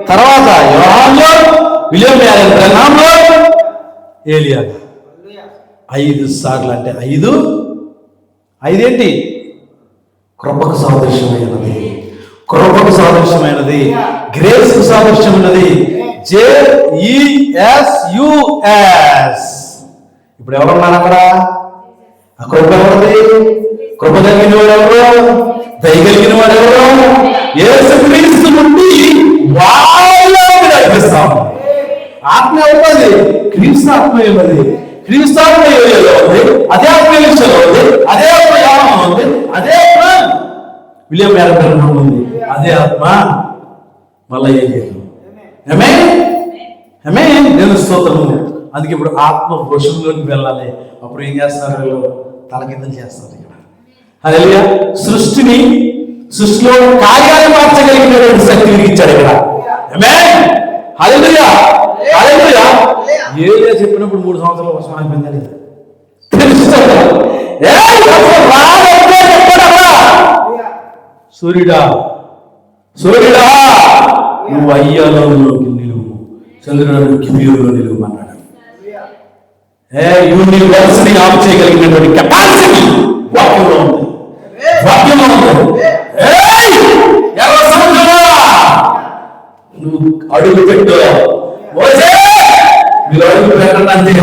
తర్వాత యోహానులో, విలియం బ్రహ్మాంలో, ఏలియా. 5 సార్లు అంటే 5 ఏంటి? కృపకు సాదృశ్యమైనది, కృపకు సాదృశ్యమైనది, గ్రేస్ కు సాదృశ్యమైనది. JESUS. ఇప్పుడు ఎవరున్నారు అక్కడ? ఆ కృప ఎవరిది? కృప కలిగిన వాడు ఎవరు? దయ కలిగిన వాడు ఎవరు? యేసుక్రీస్తు నుండి వాళ్ళకి నడిపిస్తాం. ఆత్మ ఎవరిది? క్రీస్తు ఆత్మ ఏమది? క్రీస్తు ఆత్మ ఏరియాలో ఉంది, అదే ఆత్మ ఎలీషాలో ఉంది, అదే ఆత్మ యోహానులో ఉంది, అదే ఆత్మ విలియం బ్రహ్మాంలో ఉంది, అదే ఆత్మ మళ్ళీ ఏలియాలో. ఆమేన్. నేను స్తోత్రము. అందుకే ఇప్పుడు ఆత్మ వశంలోకి వెళ్ళాలి. అప్పుడు ఏం చేస్తారు? వీళ్ళు తలకిందలు చేస్తారు. ఇక్కడ హల్లెలూయా. సృష్టిలో కార్యాలు మార్చగలిగినటువంటి శక్తి ఇచ్చాడు ఇక్కడ. ఆమేన్, హల్లెలూయా. హల్లెలూయా. ఏలియా చెప్పినప్పుడు 3 సంవత్సరాల వర్షం ఆగిపోయిందా లేదా? తెలుస్తుందా? సూర్యుడా సూర్యుడా నువ్వు అయ్యాలోకి నిలువు, చంద్రుడు కిబియోలో నిలువు అన్నాడు. యూనివర్స్ని ఆఫ్ చేయగలిగినటువంటి కెపాసిటీ వాక్యంలో ఉంది. వాక్యంలో ఉంది. ఎర్ర సముద్రమా నువ్వు అడుగు పెట్టు. మీరు అడుగు పెట్టండి,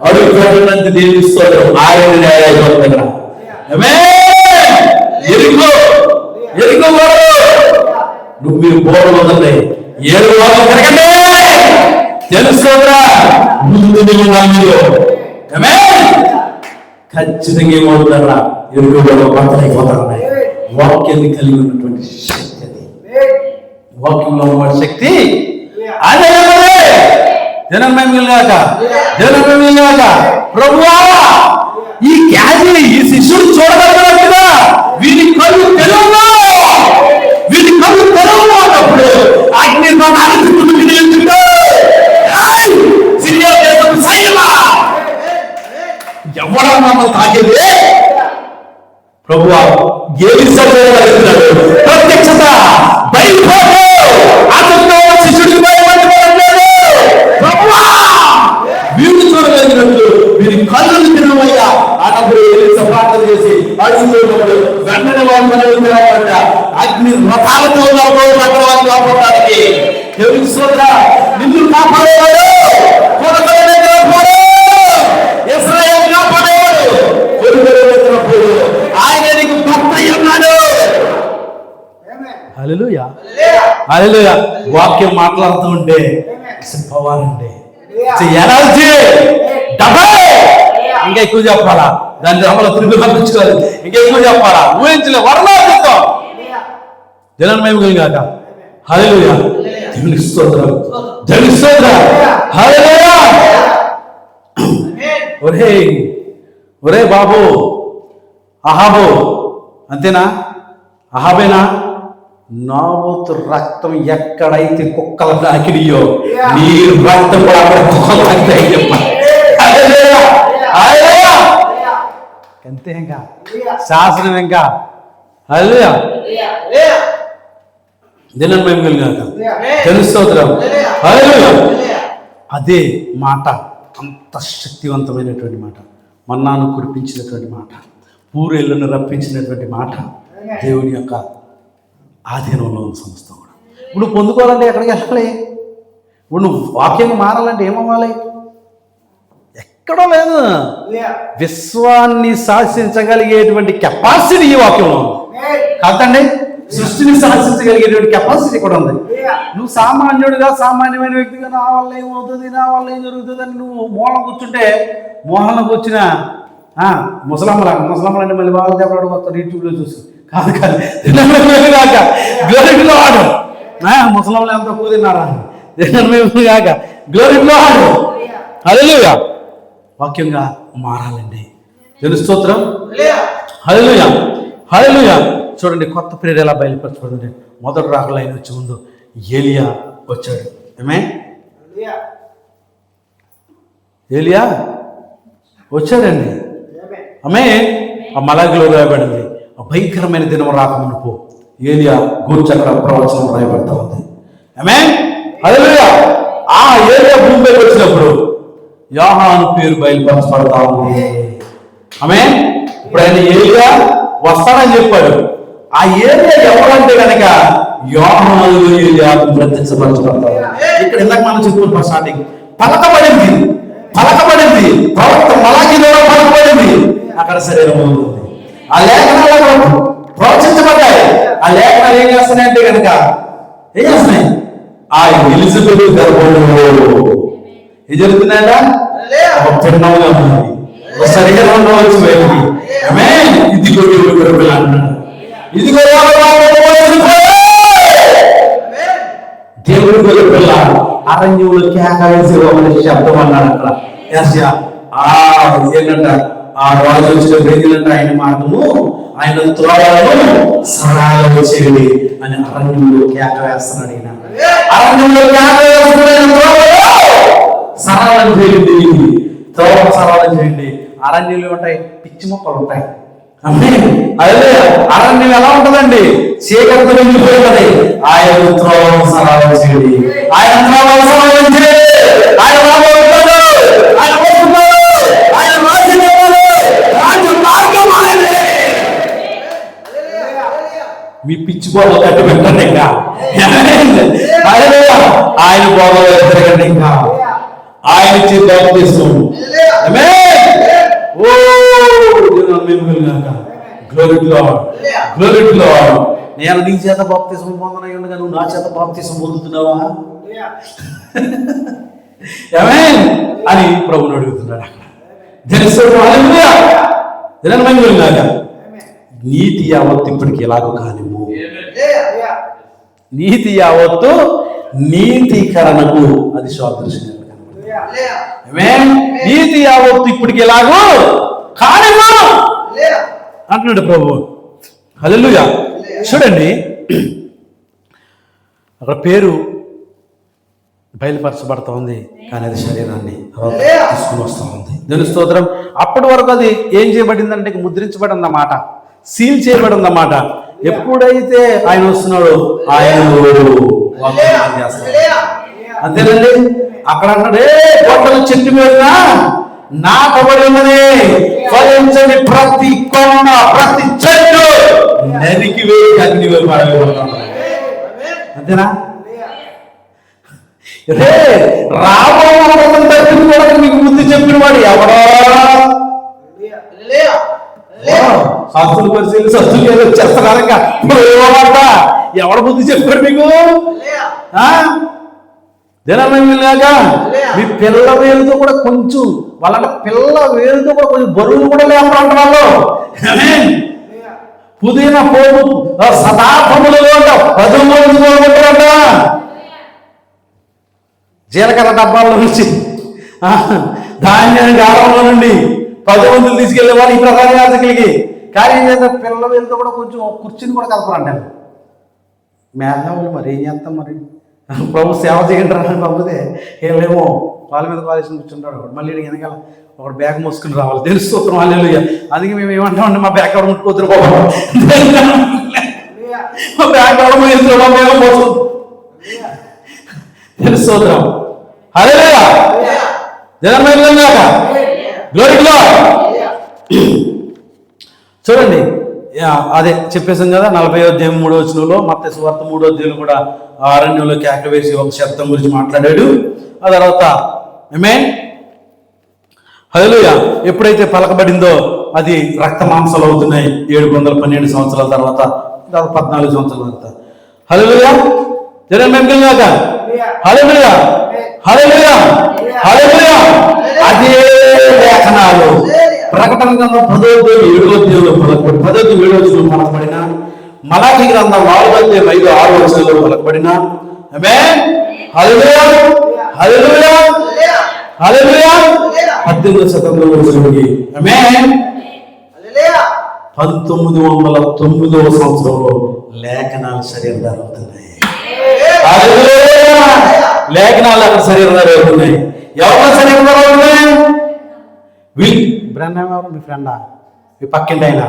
అడుగు పెట్టండి. దేవుని స్తోత్రం. ఆయన న్యాయవంతంగా నువ్వు మీరు బోర్లు వదండి, 7 వారాలు తిరగండి. తెలుసుకోరా ముందు ఖచ్చితంగా ఏమవుతారా? ఎరుగులో బద్దలైపోతారా? వాక్యాన్ని కలిగి ఉన్నటువంటి శక్తి అది. వాక్యంలో ఉన్న శక్తి అదే. జనమేమిలాక ప్రభువా ఈ ఖ్యాతి ఈ శిష్యుడు చూడగలిగినట్టుగా వీరి కళ్ళు తెరవునా, వీరి కళ్ళు తెరవునా అన్నప్పుడు అగ్ని ఎవడా మమ్మల్ని తాకేది ప్రభువా గేలిస్తున్నాడు. ప్రత్యక్షత బయలుపోటు అతనితో శిష్యుడికి భయపడలేదు. ప్రభువా వీళ్ళు చూడగలిగినట్లు వీరి కళ్ళను తినవయ్యా అన్నప్పుడు ప్రార్థన చేసి అడుగుతున్నప్పుడు వెంటనే వాళ్ళు అగ్ని రథాలతో కాపాడడానికి నిన్ను కాపాడేవాడు, ఇశ్రాయేలు కాపాడేవాడు. ఆయన నీకు భర్త అన్నాడు. హల్లెలూయా హల్లెలూయా. వాక్యం మాట్లాడుతూ ఉంటే పవర్ అంటే ఎనర్జీ డబల్. ఇంకా ఎక్కువ చెప్పాలా? దాన్ని అమలు తిరిగి పంపించుకోవాలి. ఇంకా ఎక్కువ చెప్పాలా? ఊహించలే వర్ణాతీతం. జనమేమి కాక. హల్లెలూయా. దేవునికి స్తోత్రం, దేవునికి స్తోత్రం. హల్లెలూయా. ఒరే బాబు అహాబు, అంతేనా? అహాబేనా? నాబోతు రక్తం ఎక్కడైతే కుక్కలు తాకిడియో నీ రక్తం కూడా అక్కడ కుక్కలు తాకితాయి. అంతే, ఇంకా శాసనం ఇంకా. హల్లెలూయా. దినం మేము కలిగాక తెలుస్తోత్రం. హల్లెలూయా. అదే మాట అంత శక్తివంతమైనటువంటి మాట, మన్నాను కురిపించినటువంటి మాట, పూరేళ్లను రప్పించినటువంటి మాట దేవుని యొక్క ఆధీనంలో ఉన్న సంస్థ కూడా. ఇప్పుడు పొందుకోవాలంటే ఎక్కడికి వెళ్ళాలి? ఇప్పుడు నువ్వు వాక్యం మారాలంటే ఏమవ్వాలి? ఎక్కడో లేదు. విశ్వాన్ని శాసించగలిగేటువంటి కెపాసిటీ ఈ వాక్యంలో ఉంది కాదండి. సృష్టిని శాసించగలిగేటువంటి కెపాసిటీ కూడా ఉంది. నువ్వు సామాన్యుడిగా, సామాన్యమైన వ్యక్తిగా నా వల్ల ఏమవుతుంది, నా వల్ల ఏం జరుగుతుంది అని నువ్వు మూలం కూర్చుంటే, మూలంలో కూర్చున్న ముసలమ్మలంటే మళ్ళీ వాళ్ళు చెప్పాడు మొత్తం యూట్యూబ్లో చూసి కాదు గ్లోరీలో ఆడు. ముసలమ్మలు ఎంత తక్కువ తిన్నారా? కాక గ్లోరీలో ఆడు. హల్లెలూయా. వాక్యంగా మారాలండి. స్తోత్రం. హల్లెలూయా హల్లెలూయా. చూడండి కొత్త పీరియడ్ ఎలా బయలుపరచబడింది. మొదటి రాకలు ఆయన వచ్చే ముందు ఏలియా వచ్చాడు. ఏలియా వచ్చాడండి. ఆ మలాగిలో రాయబడింది, ఆ భయంకరమైన దినం రాకమునుపు ఏలియా గూర్చక్ర ప్రవచనం రాయబడతా ఉంది. హల్లెలూయా. ఆ ఏలియా భూమిపైకి వచ్చినప్పుడు యోహాను పేరు బయలుపరచబడతా ఉంది. ఇప్పుడు ఆయన ఏలియా వస్తాడని చెప్పాడు. ఆ ఏలియా ఎవరంటే కనుక యోహాను ఏలియా ప్రత్యక్షపరచబడతాడు. ఇక్కడ ఇందాక మనం చెప్పుకున్నాం స్టార్టింగ్, పలకబడింది ప్రవక్త మలాకీలో పలకబడింది. అక్కడ శరీరం ఉంటుంది. ఆ లేఖనాలు ప్రవచించబడ్డాయి. ఆ లేఖనాలు ఏం చేస్తున్నాయంటే కనుక ఏం చేస్తున్నాయి? ఆ ఎలిజబెత్ గర్భంలో ఏం జరుగుతున్నాయట? ఒక భిన్నంగా ఉంది. శరీరంలో వచ్చి బయటికి ఇదిగో పిల్ల అంటున్నాడు. ఇదిగో దేవుడి పిల్ల అరణ్యంలో కేక వేసే శబ్దం అన్నాడు. అక్కడ ఏంటంట? ఆ రాజు వచ్చిన ప్రజలంటే ఆయన మాటము, ఆయన త్రోవలను సరళంగా చేయండి అని అరణ్యంలో కేక వేస్తున్నాడు. ఆయన అరణ్యంలో కేక వేస్తున్నాడు. సరళం చేయండి, త్రోవ సరళం చేయండి. అరణ్యంలో ఉంటాయి పిచ్చి మొక్కలు ఉంటాయి. అదే అరణ్యం ఎలా ఉంటుందండి? చీకటితో నిండిపోయింది. ఆయన త్రోవ సరళం చేయండి, ఆయన త్రోవ సరళం చేయండి. ఆయన మీ పిచ్చి బోధ కట్టి పెట్టండి. ఇంకా ఆయన బోధలో తిరగండి. ఇంకా ఆయన ఇచ్చే బాప్తిసం. Oh glory to Lord, glory to Lord. నేను నీ చేత బాప్తిసం పొందనై ఉండగా నువ్వు నా చేత బాప్తిసం పొందుతున్నావా అని ప్రభుని అడుగుతున్నాడు. నీతి యావత్తు ఇప్పటికి ఎలాగో కానివ్వు, నీతి యావత్తు నీతీకరణకు అది స్వాదృశ్యం. నీతి యావత్తు ఇప్పటికి ఎలాగో కానివ్వు అంటున్నాడు ప్రభు. హల్లెలూయా. చూడండి, అక్కడ పేరు బయలుపరచబడతా ఉంది, కానీ అది శరీరాన్ని తీసుకుని వస్తూ ఉంది. దేవుని స్తోత్రం. అప్పటి వరకు అది ఏం చేయబడిందంటే ముద్రించబడి అన్నమాట, సీల్ చేయబడి అన్నమాట. ఎప్పుడైతే ఆయన వస్తున్నాడో ఆయన చేస్తాడు. అంతేనండి. అక్కడ అన్నాడు, కొండల చెట్టు మీద నాటబడి ఉన్నది, ఫలించని ప్రతి కొండ ప్రతి చెట్టు నరికి వేయి అగ్ని పడగలుగుతాం. అంతేనా? రే రాబోయే దగ్గరికి కూడా మీకు ముందు చెప్పిన వాడు ఎవరో శాస్త్రులు పరిశీలి సత్తులు వచ్చేస్తున్నారంట. ఎవడ బుద్ధి చెప్పాడు మీకు? దినమేలాగా మీ పిల్ల వేలుతో కూడా కొంచెం వాళ్ళంటే పిల్ల వేలుతో కూడా కొంచెం బరువులు కూడా లేపరంట వాళ్ళు. పుదీనా పోగు శతాబ్దములలో అంట 10 మంది పోగొట్టారంట. జీలకర్ర డబ్బాల్లో నుంచి ధాన్యాన్ని గారంలో నుండి 10 మందులు తీసుకెళ్లే వాళ్ళు ఈ ప్రధాన యాజకులకి. కానీ ఏం చేద్దాం, పిల్ల వేలుతో కూడా కొంచెం కుర్చీని కూడా కలపరంట. మేధావులు మరి ఏం చేస్తాం? మరి ప్రభు సేవ చేయండి రా పంపితే వీళ్ళేమో వాళ్ళ మీద కాలేసి కూర్చుంటాడు. మళ్ళీ వెనకాల ఒకటి బ్యాగ్ మోసుకుని రావాలి. తెలుస్తూత్రం హల్లెలూయా. అందుకే మేము ఏమంటామండి, మా బ్యాగ్ ఎవరు ముట్టుకోతున్నారు బాబు, మా బ్యాగ్ ఎవరు మోసుకుంటాం. తెలుస్తూత్రం హల్లెలూయా. జనమేలాగా గ్లోరీ టు లార్డ్. చూడండి, అదే చెప్పేసాం కదా, 40వ అధ్యాయం 3వ వచనంలో, మత్తయి సువార్త 3వ అధ్యాయంలో కూడా అరణ్యంలో కేక వేసి ఒక శబ్దం గురించి మాట్లాడాడు. ఆ తర్వాత ఆమేన్ హల్లెలూయా. ఎప్పుడైతే పలకబడిందో అది రక్త మాంసాలు అవుతున్నాయి. 712 సంవత్సరాల తర్వాత, 14 సంవత్సరాల తర్వాత. హల్లెలూయా. జనమేలాగా హల్లెలూయా, హల్లెలూయా, హల్లెలూయా. అదే లేఖనాలు ప్రకటన గ్రంథం 10వ అధ్యాయం 7వ అధ్యాయంలో పలకబడి, 10వ అధ్యాయం 7వ వచనంలో పలకబడిన, మలాకి గ్రంథం 4వ అధ్యాయం 5, 6వ వచనంలో పలకబడిన. ఆమేన్ హల్లెలూయా, హల్లెలూయా, హల్లెలూయా. 18వ శతాబ్దంలో వచ్చినవి. ఆమేన్ హల్లెలూయా. 1909వ సంవత్సరంలో లేఖనాలు శరీరధారం అవుతున్నాయి. హల్లెలూయా. లేఖనాలు అక్కడ శరీరధారం అవుతున్నాయి. ఎవరు శరీరధారం అవుతున్నాయి? బ్రాండ్ ఎవరు? మీ ఫ్రెండా? మీ పక్కింటి ఆయన?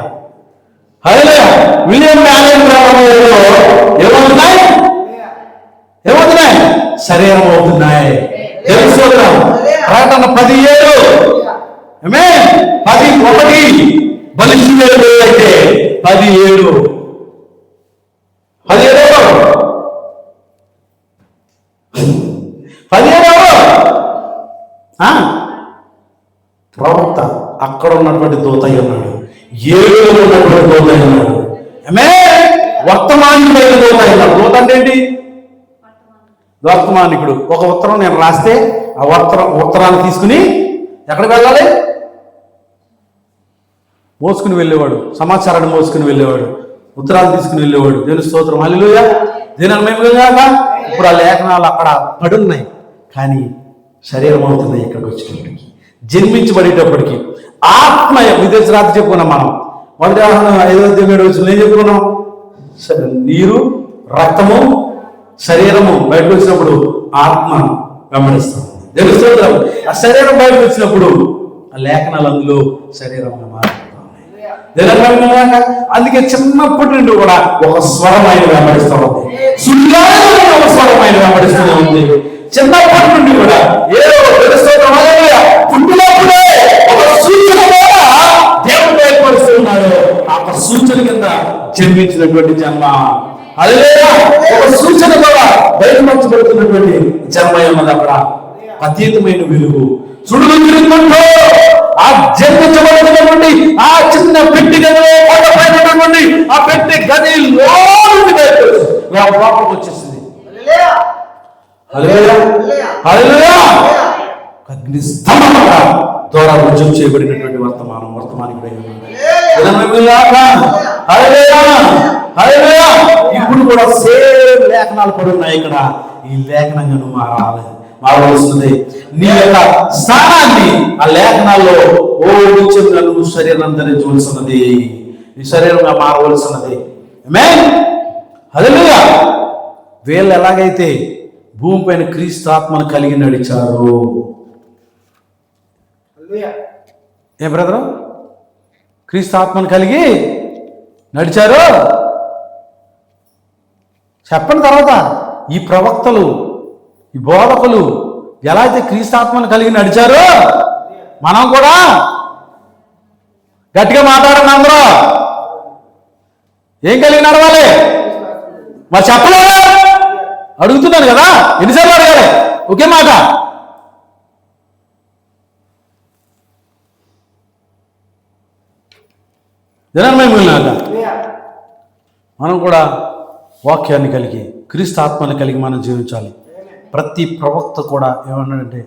హల్లెలూయా. విలియం మ్యారియన్ ఏమవుతున్నాయి? ఏమవుతున్నాయి? శరీరం అవుతున్నాయి. తెలుసుకోవడం. ప్రకటన 17 ఆమేన్ 10:1 బలిష్ఠులు అయితే 17 ప్రవక్త అక్కడ ఉన్నటువంటి దూతయ్య ఉన్నాడు, 7లో ఉన్నటువంటి దూతయ్య ఉన్నాడు. ఆమేన్ వర్తమానికుడైన దూతయ్య ఉన్నాడు. దూత అంటే ఏంటి? వర్తమానికుడు. ఒక ఉత్తరం నేను రాస్తే ఆ ఉత్తరాన్ని తీసుకుని ఎక్కడికి వెళ్ళాలి? మోసుకుని వెళ్ళేవాడు, సమాచారాన్ని మోసుకుని వెళ్ళేవాడు, ఉత్తరాలు తీసుకుని వెళ్ళేవాడు. దేవుని స్తోత్రం హల్లెలూయా. దీనిగా ఇప్పుడు ఆ లేఖనాలు అక్కడ పడున్నాయి, కానీ శరీరం అవుతున్నాయి. ఇక్కడికి వచ్చేటప్పటికి, జన్మించబడేటప్పటికి ఆత్మ విదేశ రాత్రి చెప్పుకున్నాం మనం. 1 Yohana 5వ అధ్యాయం 7వ వచనంలో ఏం చెప్పుకున్నాం? నీరు, రక్తము, శరీరము బయటకు వచ్చినప్పుడు ఆత్మ వెంబడిస్తాం. తెలుస్తుంటాం. ఆ శరీరం బయటకు వచ్చినప్పుడు ఆ లేఖనాలు అందులో శరీరంగా మారుతుంది. అందుకే చిన్నప్పటి నుండి కూడా ఒక స్వరం ఆయన వెంబడిస్తూ ఉంది. సుఖాలైన ఒక స్వరం ఆయన వెంబడిస్తూనే ఉంది. చిన్నప్పటి నుండి కూడా ఏదో పుట్టినప్పుడే ఒక సూచన ద్వారా దేవుడు బయటపరుస్తున్నాడు. ఆ సూచన కింద జన్మించినటువంటి జన్మ, అదే ఒక సూచన ద్వారా బయటపరచబడుతున్నటువంటి జన్మ ఉన్నది. అక్కడ అతీతమైన వెలుగు సుడులు తిరుగుతుంటూ ఆ జన్మించబడుతున్నటువంటి ఆ చిన్న పెట్టి గదిలో కొండపైనటువంటి ఆ పెట్టి గదిలో నుండి లోపలికి వచ్చేసింది. అగ్ని స్తంభంగా ద్వారా రుజువు చేయబడినటువంటి వర్తమానికి ఇప్పుడు కూడా సేమ్ లేఖనాలు పడి ఉన్నాయి. ఇక్కడ ఈ లేఖనంగా నువ్వు మారవలసింది. నీ యొక్క స్థానాన్ని ఆ లేఖనాల్లో నువ్వు శరీరం ధరించవలసినది, నీ శరీరంగా మారవలసినది. ఆమేన్. హల్లెలూయా. వీళ్ళు ఎలాగైతే భూమి పైన క్రీస్తు ఆత్మను కలిగి నడిచారు. ఏ బ్రదరు? క్రీస్తు ఆత్మను కలిగి నడిచారు చెప్పండి. తర్వాత ఈ ప్రవక్తలు, ఈ బోధకులు ఎలా అయితే క్రీస్తు ఆత్మను కలిగి నడిచారో మనం కూడా గట్టిగా మాట్లాడండి. అందరూ ఏం కలిగి నడవాలి మరి చెప్పలేదా? అడుగుతున్నాను కదా, ఎన్నిసార్లు అడగాలి? ఒకే మాట. జనమేమిలాక మనం కూడా వాక్యాన్ని కలిగి క్రీస్తు ఆత్మని కలిగి మనం జీవించాలి. ప్రతి ప్రవక్త కూడా ఏమన్నాడంటే,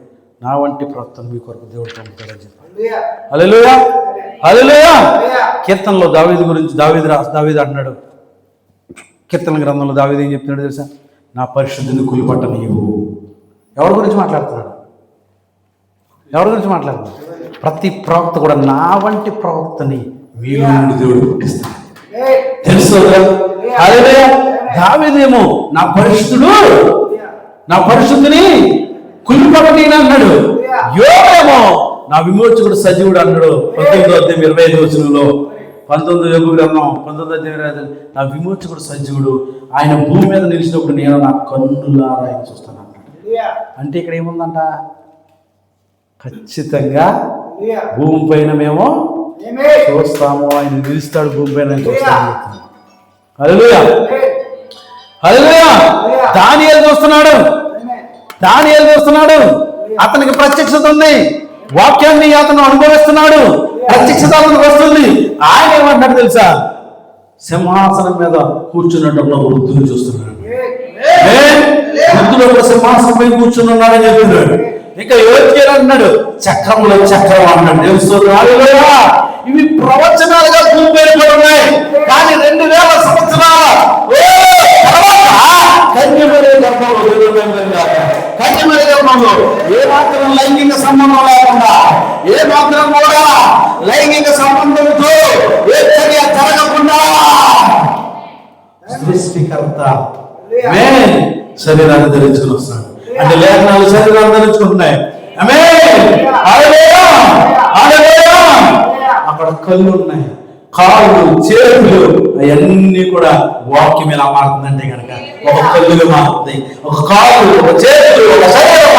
నా వంటి ప్రవక్తను మీ కొరకు దేవుడు పంపుతాడని చెప్పాడు. హల్లెలూయా, హల్లెలూయా. కీర్తనలో దావీదు గురించి దావీదు అంటున్నాడు. కీర్తన గ్రంథంలో దావీదు ఏం చెప్తున్నాడు తెలుసా? నా పరిశుద్ధిని కులిపట్ట నీవు. ఎవరి గురించి మాట్లాడుతున్నాడు? ఎవరి గురించి మాట్లాడుతున్నాడు? ప్రతి ప్రవక్త కూడా నా వంటి ప్రవక్తని మీలో నుండి దేవుడు పుట్టిస్తాడు. తెలుసు హల్లెలూయా. దావీదేమో నా పరిశుద్ధిని కులిపట్టి అన్నాడు. యోగేమో నా విమోచకుడు సజీవుడు అన్నాడు. 19:25 19 యోగు గ్రంథం 19:25 నా విమోచకుడు సజీవుడు, ఆయన భూమి మీద నిలిచినప్పుడు నేను నా కన్నులారా ఆయన చూస్తాను అన్నాడు. అంటే ఇక్కడ ఏముందంట? ఖచ్చితంగా భూమి పైన మేము చూస్తాము, ఆయన నిలుస్తాడు భూమి పైన చూస్తాము. హల్లెలూయా, హల్లెలూయా. దానియేలు చూస్తున్నాడు. అతనికి ప్రత్యక్షత ఉంది. వాక్యాన్ని అతను అనుభవిస్తున్నాడు. ప్రత్యక్షత అతనికి వస్తుంది. ఆయన ఏమంటాడు తెలుసా? సింహాసనం మీద కూర్చున్నప్పుడు వృద్ధుని చూస్తున్నాడు. వృద్ధుడు ఒక సింహాసనం మీద కూర్చున్నాడని చెప్తున్నాడు. ఇంకా యోగ్యుడు అన్నాడు, చక్రంలో చక్రం అన్నాడు. హల్లెలూయా. ఇవి ప్రవచనాలుగా భూమిపై ఉన్నాయి. కానీ 2000 సంవత్సరాల కన్యమరి గర్భంలో ఏ మాత్రం లైంగిక సంబంధం లేకుండా, ఏ మాత్రం కూడా లైంగిక సంబంధంతో ఏ చర్య జరగకుండా సృష్టికర్త శరీరాన్ని ధరించుకుని వస్తున్నాడు. అంటే లేఖనాలు శరీరాన్ని ధరించుకుంటున్నాయి. అక్కడ కళ్ళు ఉన్నాయి, కాళ్ళు, చేతులు, అవన్నీ కూడా వాక్యం ఎలా మారుతుందంటే కనుక ఒక కళ్ళుగా మారుతుంది, ఒక కాళ్ళు, ఒక చేతులు, ఒక శరీరం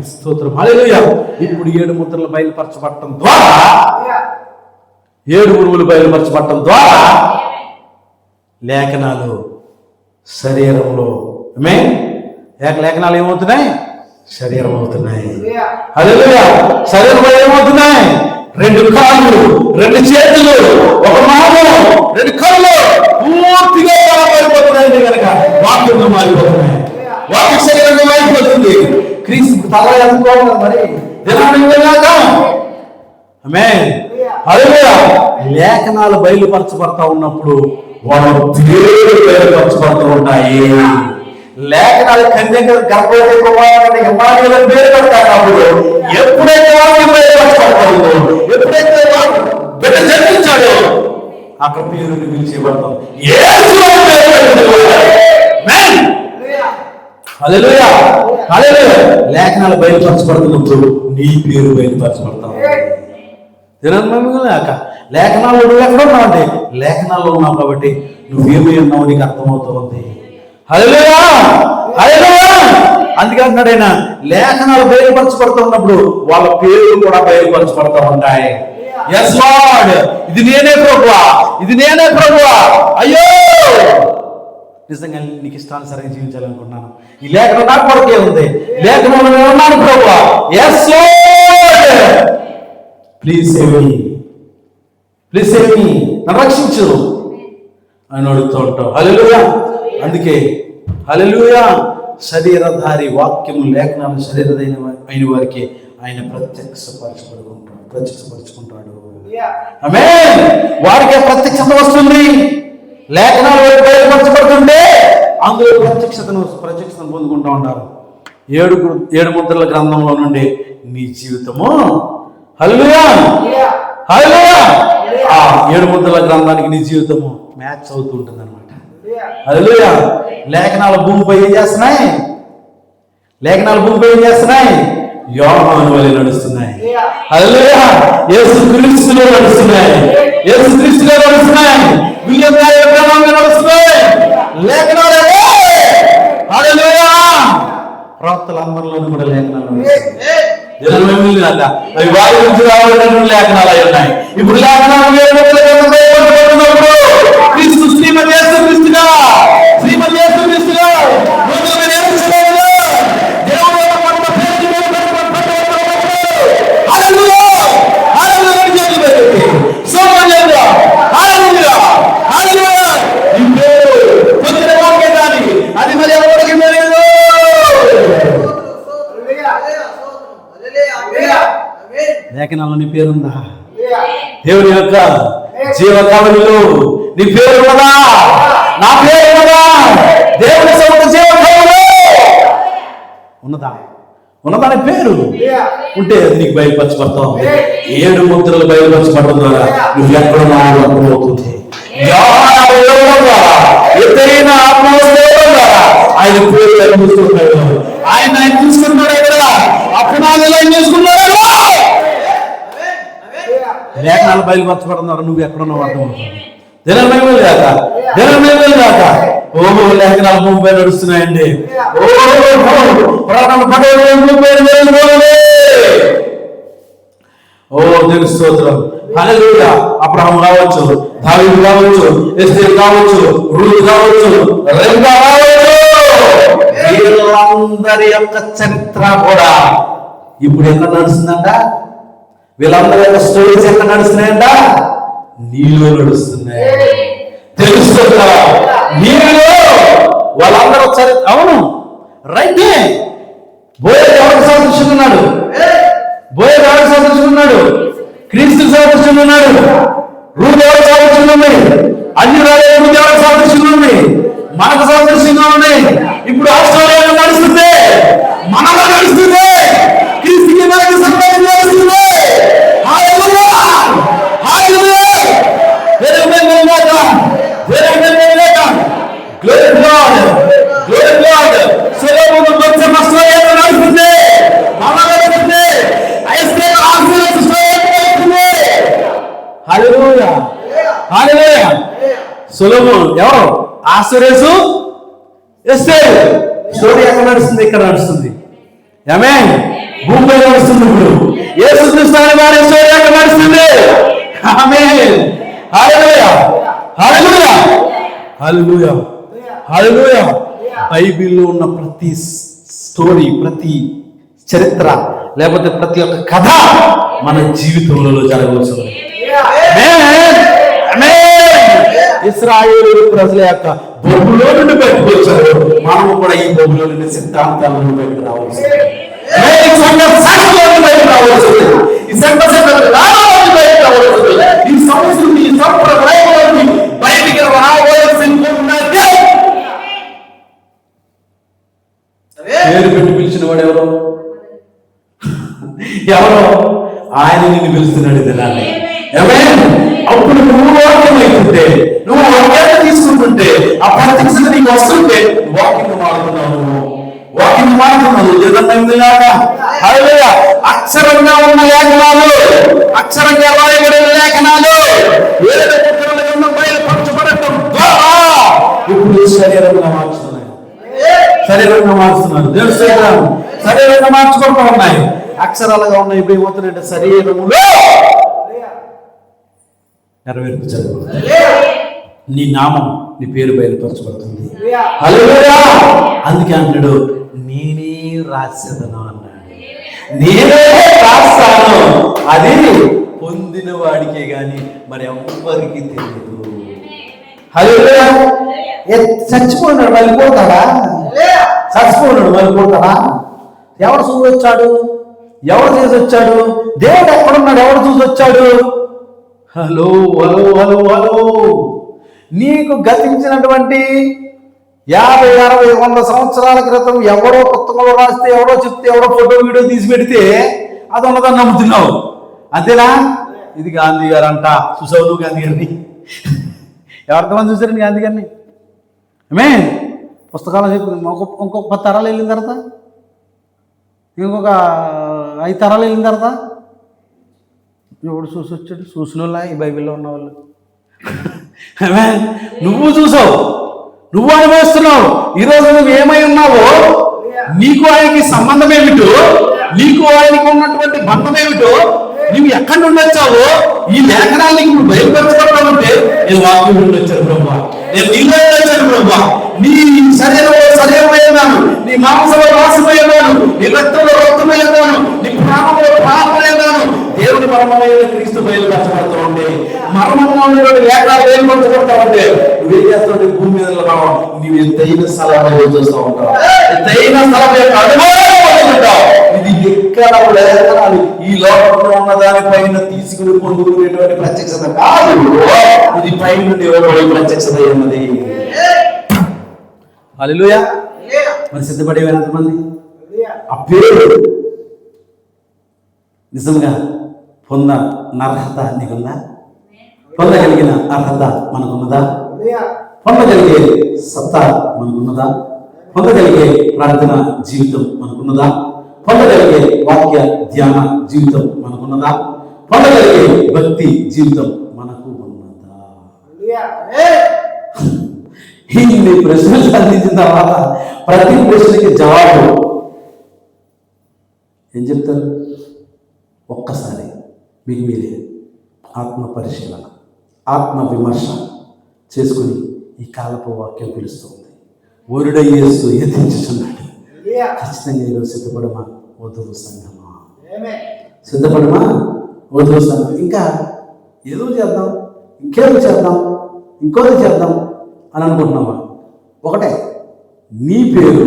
స్తోత్రం. హల్లెలూయా. ఇప్పుడు 7 ముద్రలు బయలుపరచబడటం ద్వారా, 7 ఉరువులు బయలుపరచబడటం ద్వారా లేఖనాలు శరీరంలో లేఖనాలు ఏమవుతున్నాయి? శరీరం అవుతున్నాయి. హల్లెలూయా. శరీరంలో ఏమవుతున్నాయి? 2 కాళ్ళు, 2 చేతులు, ఒక మాము, 2 కళ్ళు పూర్తిగా మారిపోతున్నాయి. కనుక వాక్యంగా మారిపోతున్నాయి. వాక్య శరీరంగా మారిపోతుంది. క్రీస్తు తల అనుకోవాలి మరి. హల్లెలూయా. లేఖనాలు బయలుపరచబడతా ఉన్నప్పుడు వాళ్ళు దేవుడు బయలుపరచబడుతూ ఉంటాయి. లేఖనాలు కన్యక గర్భవతి కుమారుని ఇమ్మానుయేలు పేరు పెడతాడు. ఎప్పుడైతే వాక్యం బయలుపరచబడతాడో, ఎప్పుడైతే బిడ్డ జన్మించాడో అక్కడ పేరుని పిలిచేబడతాం. హల్లెలూయా హల్లెలూయా. లేఖనాలు బయలుపరచబడుతున్నప్పుడు నీ పేరు బయలుపరచబడతావు. లేక లేఖనాలు నువ్వు ఎక్కడ ఉన్నావు అంటే లేఖనాల్లో ఉన్నావు కాబట్టి నువ్వేమి ఉన్నావు నీకు అర్థమవుతుంది. హల్లెలూయా హల్లెలూయా. అందుకే అంటున్నాడు ఆయన, లేఖనాలు బయలుపరచబడుతున్నప్పుడు వాళ్ళ పేర్లు కూడా బయలుపరచబడతా ఉంటాయి. ఎస్ లార్డ్, ఇది నేనే ప్రభువా, ఇది నేనే ప్రభువా. అయ్యో నిజంగా నీకు ఇష్టానుసారంగా జీవించాలనుకుంటున్నాను. ఈ లేఖనం నా కొరకే ఉంది, లేఖనంలో నేను ఉన్నాను ప్రభువా. Yes Lord, please save me, please save me, నన్ను రక్షించు అని అడుగుతూ ఉంటావు. హల్లెలూయా. అందుకే హల్లెలూయా, శరీరధారి వాక్యము లేఖనాలు శరీరమైన వారికి ఆయన ప్రత్యక్షపరుచుకుంటాడు. ఆమేన్. వారికే ప్రత్యక్షత వస్తుంది. లేఖనాలు బయలుపరచబడుతుంటే అందులో ప్రత్యక్షతను పొందుకుంటూ ఉంటారు. ఏడు ముద్రల గ్రంథంలో నుండి నీ జీవితము హల్లెలూయా హల్లెలూయా, ఆ 7 ముద్రల గ్రంథానికి నీ జీవితము మ్యాచ్ అవుతూ ఉంటుంది అనమాట. హల్లెలూయా. లేఖనాలు భూమిపై ఏం చేస్తున్నాయి? లేఖనాలు భూమిపై ఏం చేస్తున్నాయి? యోహాను వలె నడుస్తున్నాయి. హల్లెలూయా. యేసుక్రీస్తులో నడుస్తున్నాయి, యేసుక్రీస్తులో నడుస్తున్నాయి, విలియం గారి విగ్రహంగా నడుస్తున్నాయి లేఖనాలు. హల్లెలూయా. ప్రవక్తల అందరిలోనూ కూడా లేఖనాలు నడుస్తున్నాయి. అవి వారి నుంచి రావాలని లేఖనాలు అయి ఉన్నాయి. ఇప్పుడు లేఖనాలు క్రీస్తు శ్రీమతి యేసుక్రీస్తుగా, శ్రీమతి యేసుక్రీస్తుగా అది మరి ఎవరికి తెలియదు. లేఖనాల్లో నీ పేరుందా? దేవుని యొక్క జీవకవలిలో నీ పేరు ఉన్నదా? నా పేరు ఉన్నదా? దేవుని సొంత జీవకవలిలో ఉన్నదా? ఉన్నదా నీ పేరు? ఉంటే అది నీకు బయలుపరచబడతావు. 7 ముద్రలు బయలుపరచబడడం ద్వారా నువ్వు ఎక్కడున్నావు అర్థమవుతుంది. ఎత్తైన ఆయన పేరు చూస్తున్నాడు. ఆయన చూసుకున్నాడు. ఇక్కడ అప్పుడు ఆయన చూసుకున్నాడు. లేఖనాలు బయలుపరచబడడం ద్వారా నువ్వు ఎక్కడున్నావు అర్థమవుతుంది. దినమేగాక ఓహో లేఖనాలు భూమిపై నడుస్తున్నాయండి. ఓ దేవుని స్తోత్రం. హల్లెలూయా. అబ్రహాము కావచ్చు, దావీదు కావచ్చు, ఎస్తేరు కావచ్చు, రూతు కావచ్చు, రెబెకా కావచ్చు, వీళ్ళందరి యొక్క చరిత్ర కూడా ఇప్పుడు ఎక్కడ నడుస్తుందంట? వీళ్ళందరి యొక్క స్టోరీస్ ఎక్కడ నడుస్తున్నాయంట? నీలో నడుస్తున్నాయి. తెలుస్తుందా? నీలో వాళ్ళందరూ చరిత్ర. అవును, రైతే. బోయే ఎవరికి సాదృశ్యంగా ఉన్నాడు? బోయే ఎవరికి సాదృశ్యంగా ఉన్నాడు? క్రీస్తు సాదృశ్యంగా ఉన్నాడు. రూతు ఎవరికి సాదృశ్యంగా ఉంది? అన్ని రాజు ఎవరికి సాదృశ్యంగా ఉంది? మనకు సాదృశ్యంగా ఉంది. ఇప్పుడు ఆస్ట్రేలియాలో నడుస్తుంది, మనలో నడుస్తుంది, క్రీస్తుకి మనకి సంబంధం నడుస్తుంది. సొలొమోను ఎవరు? ఆసరేసు ఎస్తేరు. స్టోరీ ఎక్కడ నడుస్తుంది? ఇక్కడ నడుస్తుంది. ఆమేన్. భూమిపై నడుస్తుంది. ఇప్పుడు యేసుక్రీస్తు అనే వారి స్టోరీ ఎక్కడ నడుస్తుంది? ఆమేన్. హల్లెలూయా హల్లెలూయా హల్లెలూయా హల్లెలూయా. బైబిల్లో ఉన్న ప్రతి స్టోరీ, ప్రతి చరిత్ర, లేకపోతే ప్రతి ఒక్క కథ మన జీవితంలో జరగవచ్చు. ఇశ్రాయేలు ప్రజల యొక్క బొబ్బులో నుండి బయటకు వచ్చారు. మనము కూడా ఈ బొబ్బులో నుండి సిద్ధాంతాల నుండి బయటకు రావచ్చు. ఈ సంస్కృతి, ఈ సంప్రదాయాన్ని బయటికి రావాల్సింది. పేరు పెట్టి పిలిచిన వాడు ఎవరో? ఎవరో ఆయన నిన్ను పిలుస్తున్నాడు. దినాన్ని అప్పుడు నువ్వు వాక్యం అయితుంటే, నువ్వు వాక్యాన్ని తీసుకుంటుంటే, ఆ ప్రత్యక్షత నీకు వస్తుంటే వాక్యం వాడుతున్నావు. మారుతున్నది. హల్లెలూయా. అక్షరంగా ఉన్న లేఖనాలు, అక్షరంగా రాయబడిన లేఖనాలు వేరే పుస్తకాల గ్రంథం బయలుపరచబడటం ద్వారా ఇప్పుడు శరీరంగా మార్చుతున్నాయి. శరీరంగా మారుస్తున్నారు. దేవుని స్తోత్రం. శరీరంగా మార్చుకుంటూ ఉన్నాయి. అక్షరాలుగా ఉన్నాయి. ఇప్పుడు ఏమవుతున్నాయంటే శరీరములో నెరవేర్పు జరుగుతుంది. నీ నామం, నీ పేరు బయలుపరచబడుతుంది. హల్లెలూయా. అందుకే అంటాడు, నేనే రాసేదను అన్నాడు. నేనే రాస్తాను, అది పొందిన వాడికే గాని మరి ఎవరికి తెలియదు. హల్లెలూయా. చచ్చిపోయినాడు వెళ్ళిపోతాడా? చచ్చిపోయినాడు వెళ్ళిపోతాడా? ఎవరు చూసి వచ్చాడు? ఎవరు చేసి వచ్చాడు? దేవుడు ఎక్కడున్నాడు? ఎవరు చూసి వచ్చాడు? Hello hello hello hello. నీకు గతించినటువంటి 50, 60, 100 సంవత్సరాల క్రితం ఎవరో పుస్తకంలో రాస్తే, ఎవరో చెప్తే, ఎవరో ఫోటో వీడియో తీసి పెడితే అది ఉన్నదని నమ్ముతున్నావు. అంతేనా? ఇది గాంధీ గారు అంట. చూసావు నువ్వు గాంధీ గారిని? ఎవరితోమంది చూసారండి గాంధీ గారిని? ఏమే పుస్తకాలు చెప్పి ఇంకొక 10 తరాలు వెళ్ళిన తర్వాత, ఇంకొక 5 తరాలు వెళ్ళిన తర్వాత ఎవడు చూసి వచ్చాడు? చూసిన వాళ్ళ ఈ బైబిల్లో ఉన్నవాళ్ళు. నువ్వు చూసావు, నువ్వు అనుభవిస్తున్నావు. ఈరోజు నువ్వు ఏమై ఉన్నావో, నీకు ఆయనకి సంబంధం ఏమిటో, నీకు ఆయనకి ఉన్నటువంటి బంధం ఏమిటో, నువ్వు ఎక్కడి నుండి వచ్చావో ఈ లేఖనాలు నీకు బయలుపరచబడాలంటే నేను వాక్యం నుండి వచ్చాను బ్రహ్మ, నేను నీలో వచ్చాను బ్రహ్మ. నీ శరీరంలో శరీరమై ఉన్నాను, నీ మాంసంలో మాంసమై ఉన్నాను, నీ రక్తంలో రక్తమై ఉన్నాను, నీ ప్రాణంలో ప్రాణమై ఉన్నాను. దేవుని మర్మమైన క్రీస్తు బయలుపరచబడుతూ ఉంటే, మర్మంలో లేఖనాలు బయలుపరచబడతా ఉంటే నువ్వేం చేస్తావు? భూమి మీద నువ్వు ఎత్తైన స్థలాన్ని చూస్తూ ఉంటావు. ఎత్తైన స్థలం యొక్క అనుభవం ఉంటావు. ఇది ఎక్కడ లేఖనాలు ఈ లోకంలో ఉన్న దానిపైన తీసుకుని పొందుకునేటువంటి ప్రత్యక్షత కాదు. ఇది పై నుండి ఎవరు ప్రత్యక్షత ఉన్నది. హల్లెలూయా. మరి సిద్ధపడేవారు ఎంతమంది? ఆ పేరు నిజంగా అర్హత నీకున్నా? పొందగలిగిన అర్హత మనకున్నదా? పొందగలిగే సత్తా మనకున్నదా? పొందగలిగే ప్రార్థన జీవితం మనకున్నదా? పొందగలిగే వాక్య ధ్యాన జీవితం మనకున్నదా? పొందగలిగే భక్తి జీవితం మనకు ఉన్నదా? ఇన్ని ప్రశ్నలు అందించిన తర్వాత ప్రతి ప్రశ్నకి జవాబు ఏం చెప్తారు? ఒక్కసారి మీకు మీరే ఆత్మ పరిశీలన, ఆత్మ విమర్శ చేసుకుని ఈ కాలపు వాక్యం పిలుస్తుంది. వరుడ యేసు ఎత్తించుచున్నాడు. ఖచ్చితంగా ఈరోజు సిద్ధపడమా వధువు సంఘమా? సిద్ధపడమా వధువు సంఘం? ఇంకా ఏదో చేద్దాం, ఇంకేదో చేద్దాం, ఇంకోది చేద్దాం అని అనుకుంటున్నావా? ఒకటే, నీ పేరు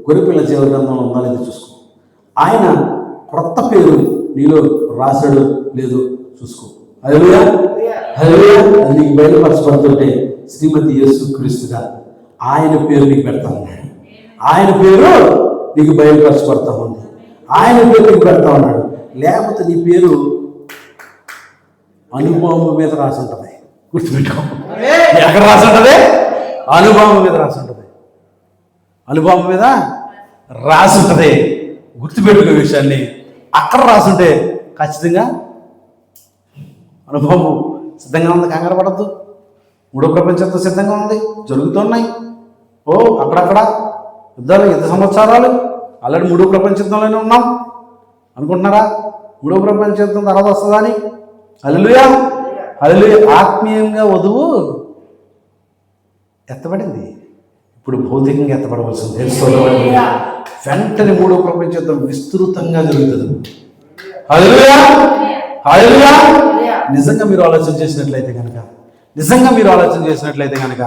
గొర్రెపిల్ల జీవ గ్రంథంలో ఉందా లేదో చూసుకో. ఆయన క్రొత్త పేరు నీలో రాశాడు లేదో చూసుకో. హల్లెలూయా. హల్లెలూయా. అది నీకు బయలుపరచబడుతుంటే శ్రీమతి యేసు క్రీస్తుగా ఆయన పేరు నీకు పెడతా ఉన్నాడు. ఆయన పేరు నీకు బయలుపరచబడతా ఉంది. ఆయన పేరు నీకు పెడతా ఉన్నాడు. లేకపోతే నీ పేరు అనుభవం మీద రాసి ఉంటుంది. గుర్తుపెట్టుకో. ఎక్కడ రాసి ఉంటుంది? అనుభవం మీద రాసి ఉంటుంది. అనుభవం మీద రాసి ఉంటుంది. గుర్తుపెట్టుకునే విషయాన్ని అక్కడ రాసుంటే ఖచ్చితంగా అనుభవం సిద్ధంగా ఉంది. కంగారు పడద్దు. మూడో ప్రపంచంతో సిద్ధంగా ఉంది. జరుగుతున్నాయి. అక్కడక్కడ యుద్ధాలు, 5 సంవత్సరాలు ఆల్రెడీ మూడో ప్రపంచ యుద్ధంలోనే ఉన్నాం అనుకుంటున్నారా? మూడో ప్రపంచ యుద్ధం తర్వాత వస్తుందా అని? హల్లెలూయా. హల్లెలూయా. ఆత్మీయంగా వధువు ఎత్తబడింది. ఇప్పుడు భౌతికంగా ఎత్తబడవలసింది. వెంటనే మూడో ప్రపంచ యుద్ధం విస్తృతంగా జరుగుతుంది. హల్లెలూయా. హల్లెలూయా. నిజంగా మీరు ఆలోచన చేసినట్లయితే కనుక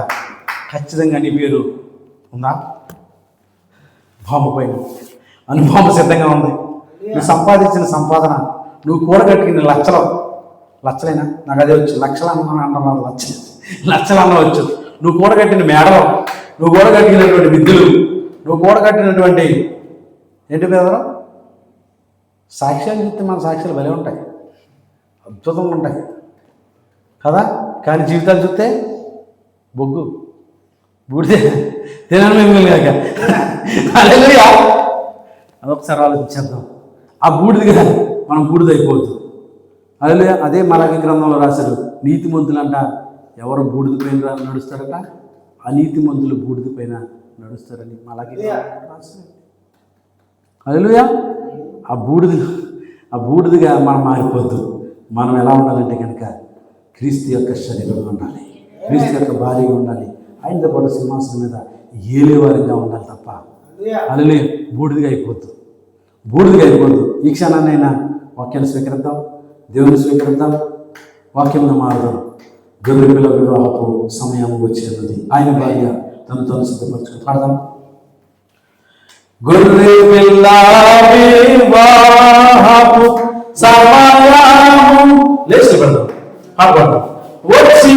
ఖచ్చితంగా నీ పేరు ఉందా? బాంబు పైన అనుభవం సిద్ధంగా ఉంది. నువ్వు సంపాదించిన సంపాదన, నువ్వు కూడగట్టిన లక్షలైనా నాకు అదే వచ్చు. లక్షలు అన్నవచ్చు. నువ్వు కూడగట్టిన మేడలు, నువ్వు కూడగట్టినటువంటి విద్యలు, నువ్వు కూడగట్టినటువంటి ఏంటి పేదలు సాక్ష్యాలు చెప్తే మన సాక్ష్యాలు భలే ఉంటాయి, అద్భుతంగా ఉంటాయి కదా. కానీ జీవితాలు చూస్తే బూడిదే తినను మిమ్మల్ని కాక. హల్లెలూయా. అదొకసారి ఆలోచించేద్దాం. ఆ బూడిదిగా మనం బూడిదైపోద్దు. అదే మలాకి గ్రంథంలో రాశారు, నీతిమంతులంట ఎవరు బూడిద పైన నడుస్తారట, అనీతిమంతులు బూడిద పైన నడుస్తారని మలాకి రాశారు. హల్లెలూయా. ఆ బూడిదిగా మనం మారిపోద్దు. మనం ఎలా ఉండాలంటే కనుక క్రీస్తు యొక్క శరీరంగా ఉండాలి, క్రీస్తు యొక్క భార్యగా ఉండాలి, ఆయనతో పాటు సింహాసనం మీద ఏలేవారిగా ఉండాలి తప్ప హల్లెలూయా బూడిదిగా అయిపోద్దు. ఈ క్షణాన్నైనా వాక్యాన్ని స్వీకరిద్దాం, దేవుని స్వీకరిద్దాం, వాక్యంలో మారుదాం. గొర్రె పిల్ల వివాహపు సమయం వచ్చేది. ఆయన భార్య తను సిద్ధపరచుకుని పాడదాం. గొర్రె పిల్ల వివాహపు సమయము లేచి పడదాం, పాడదాం. వచ్చి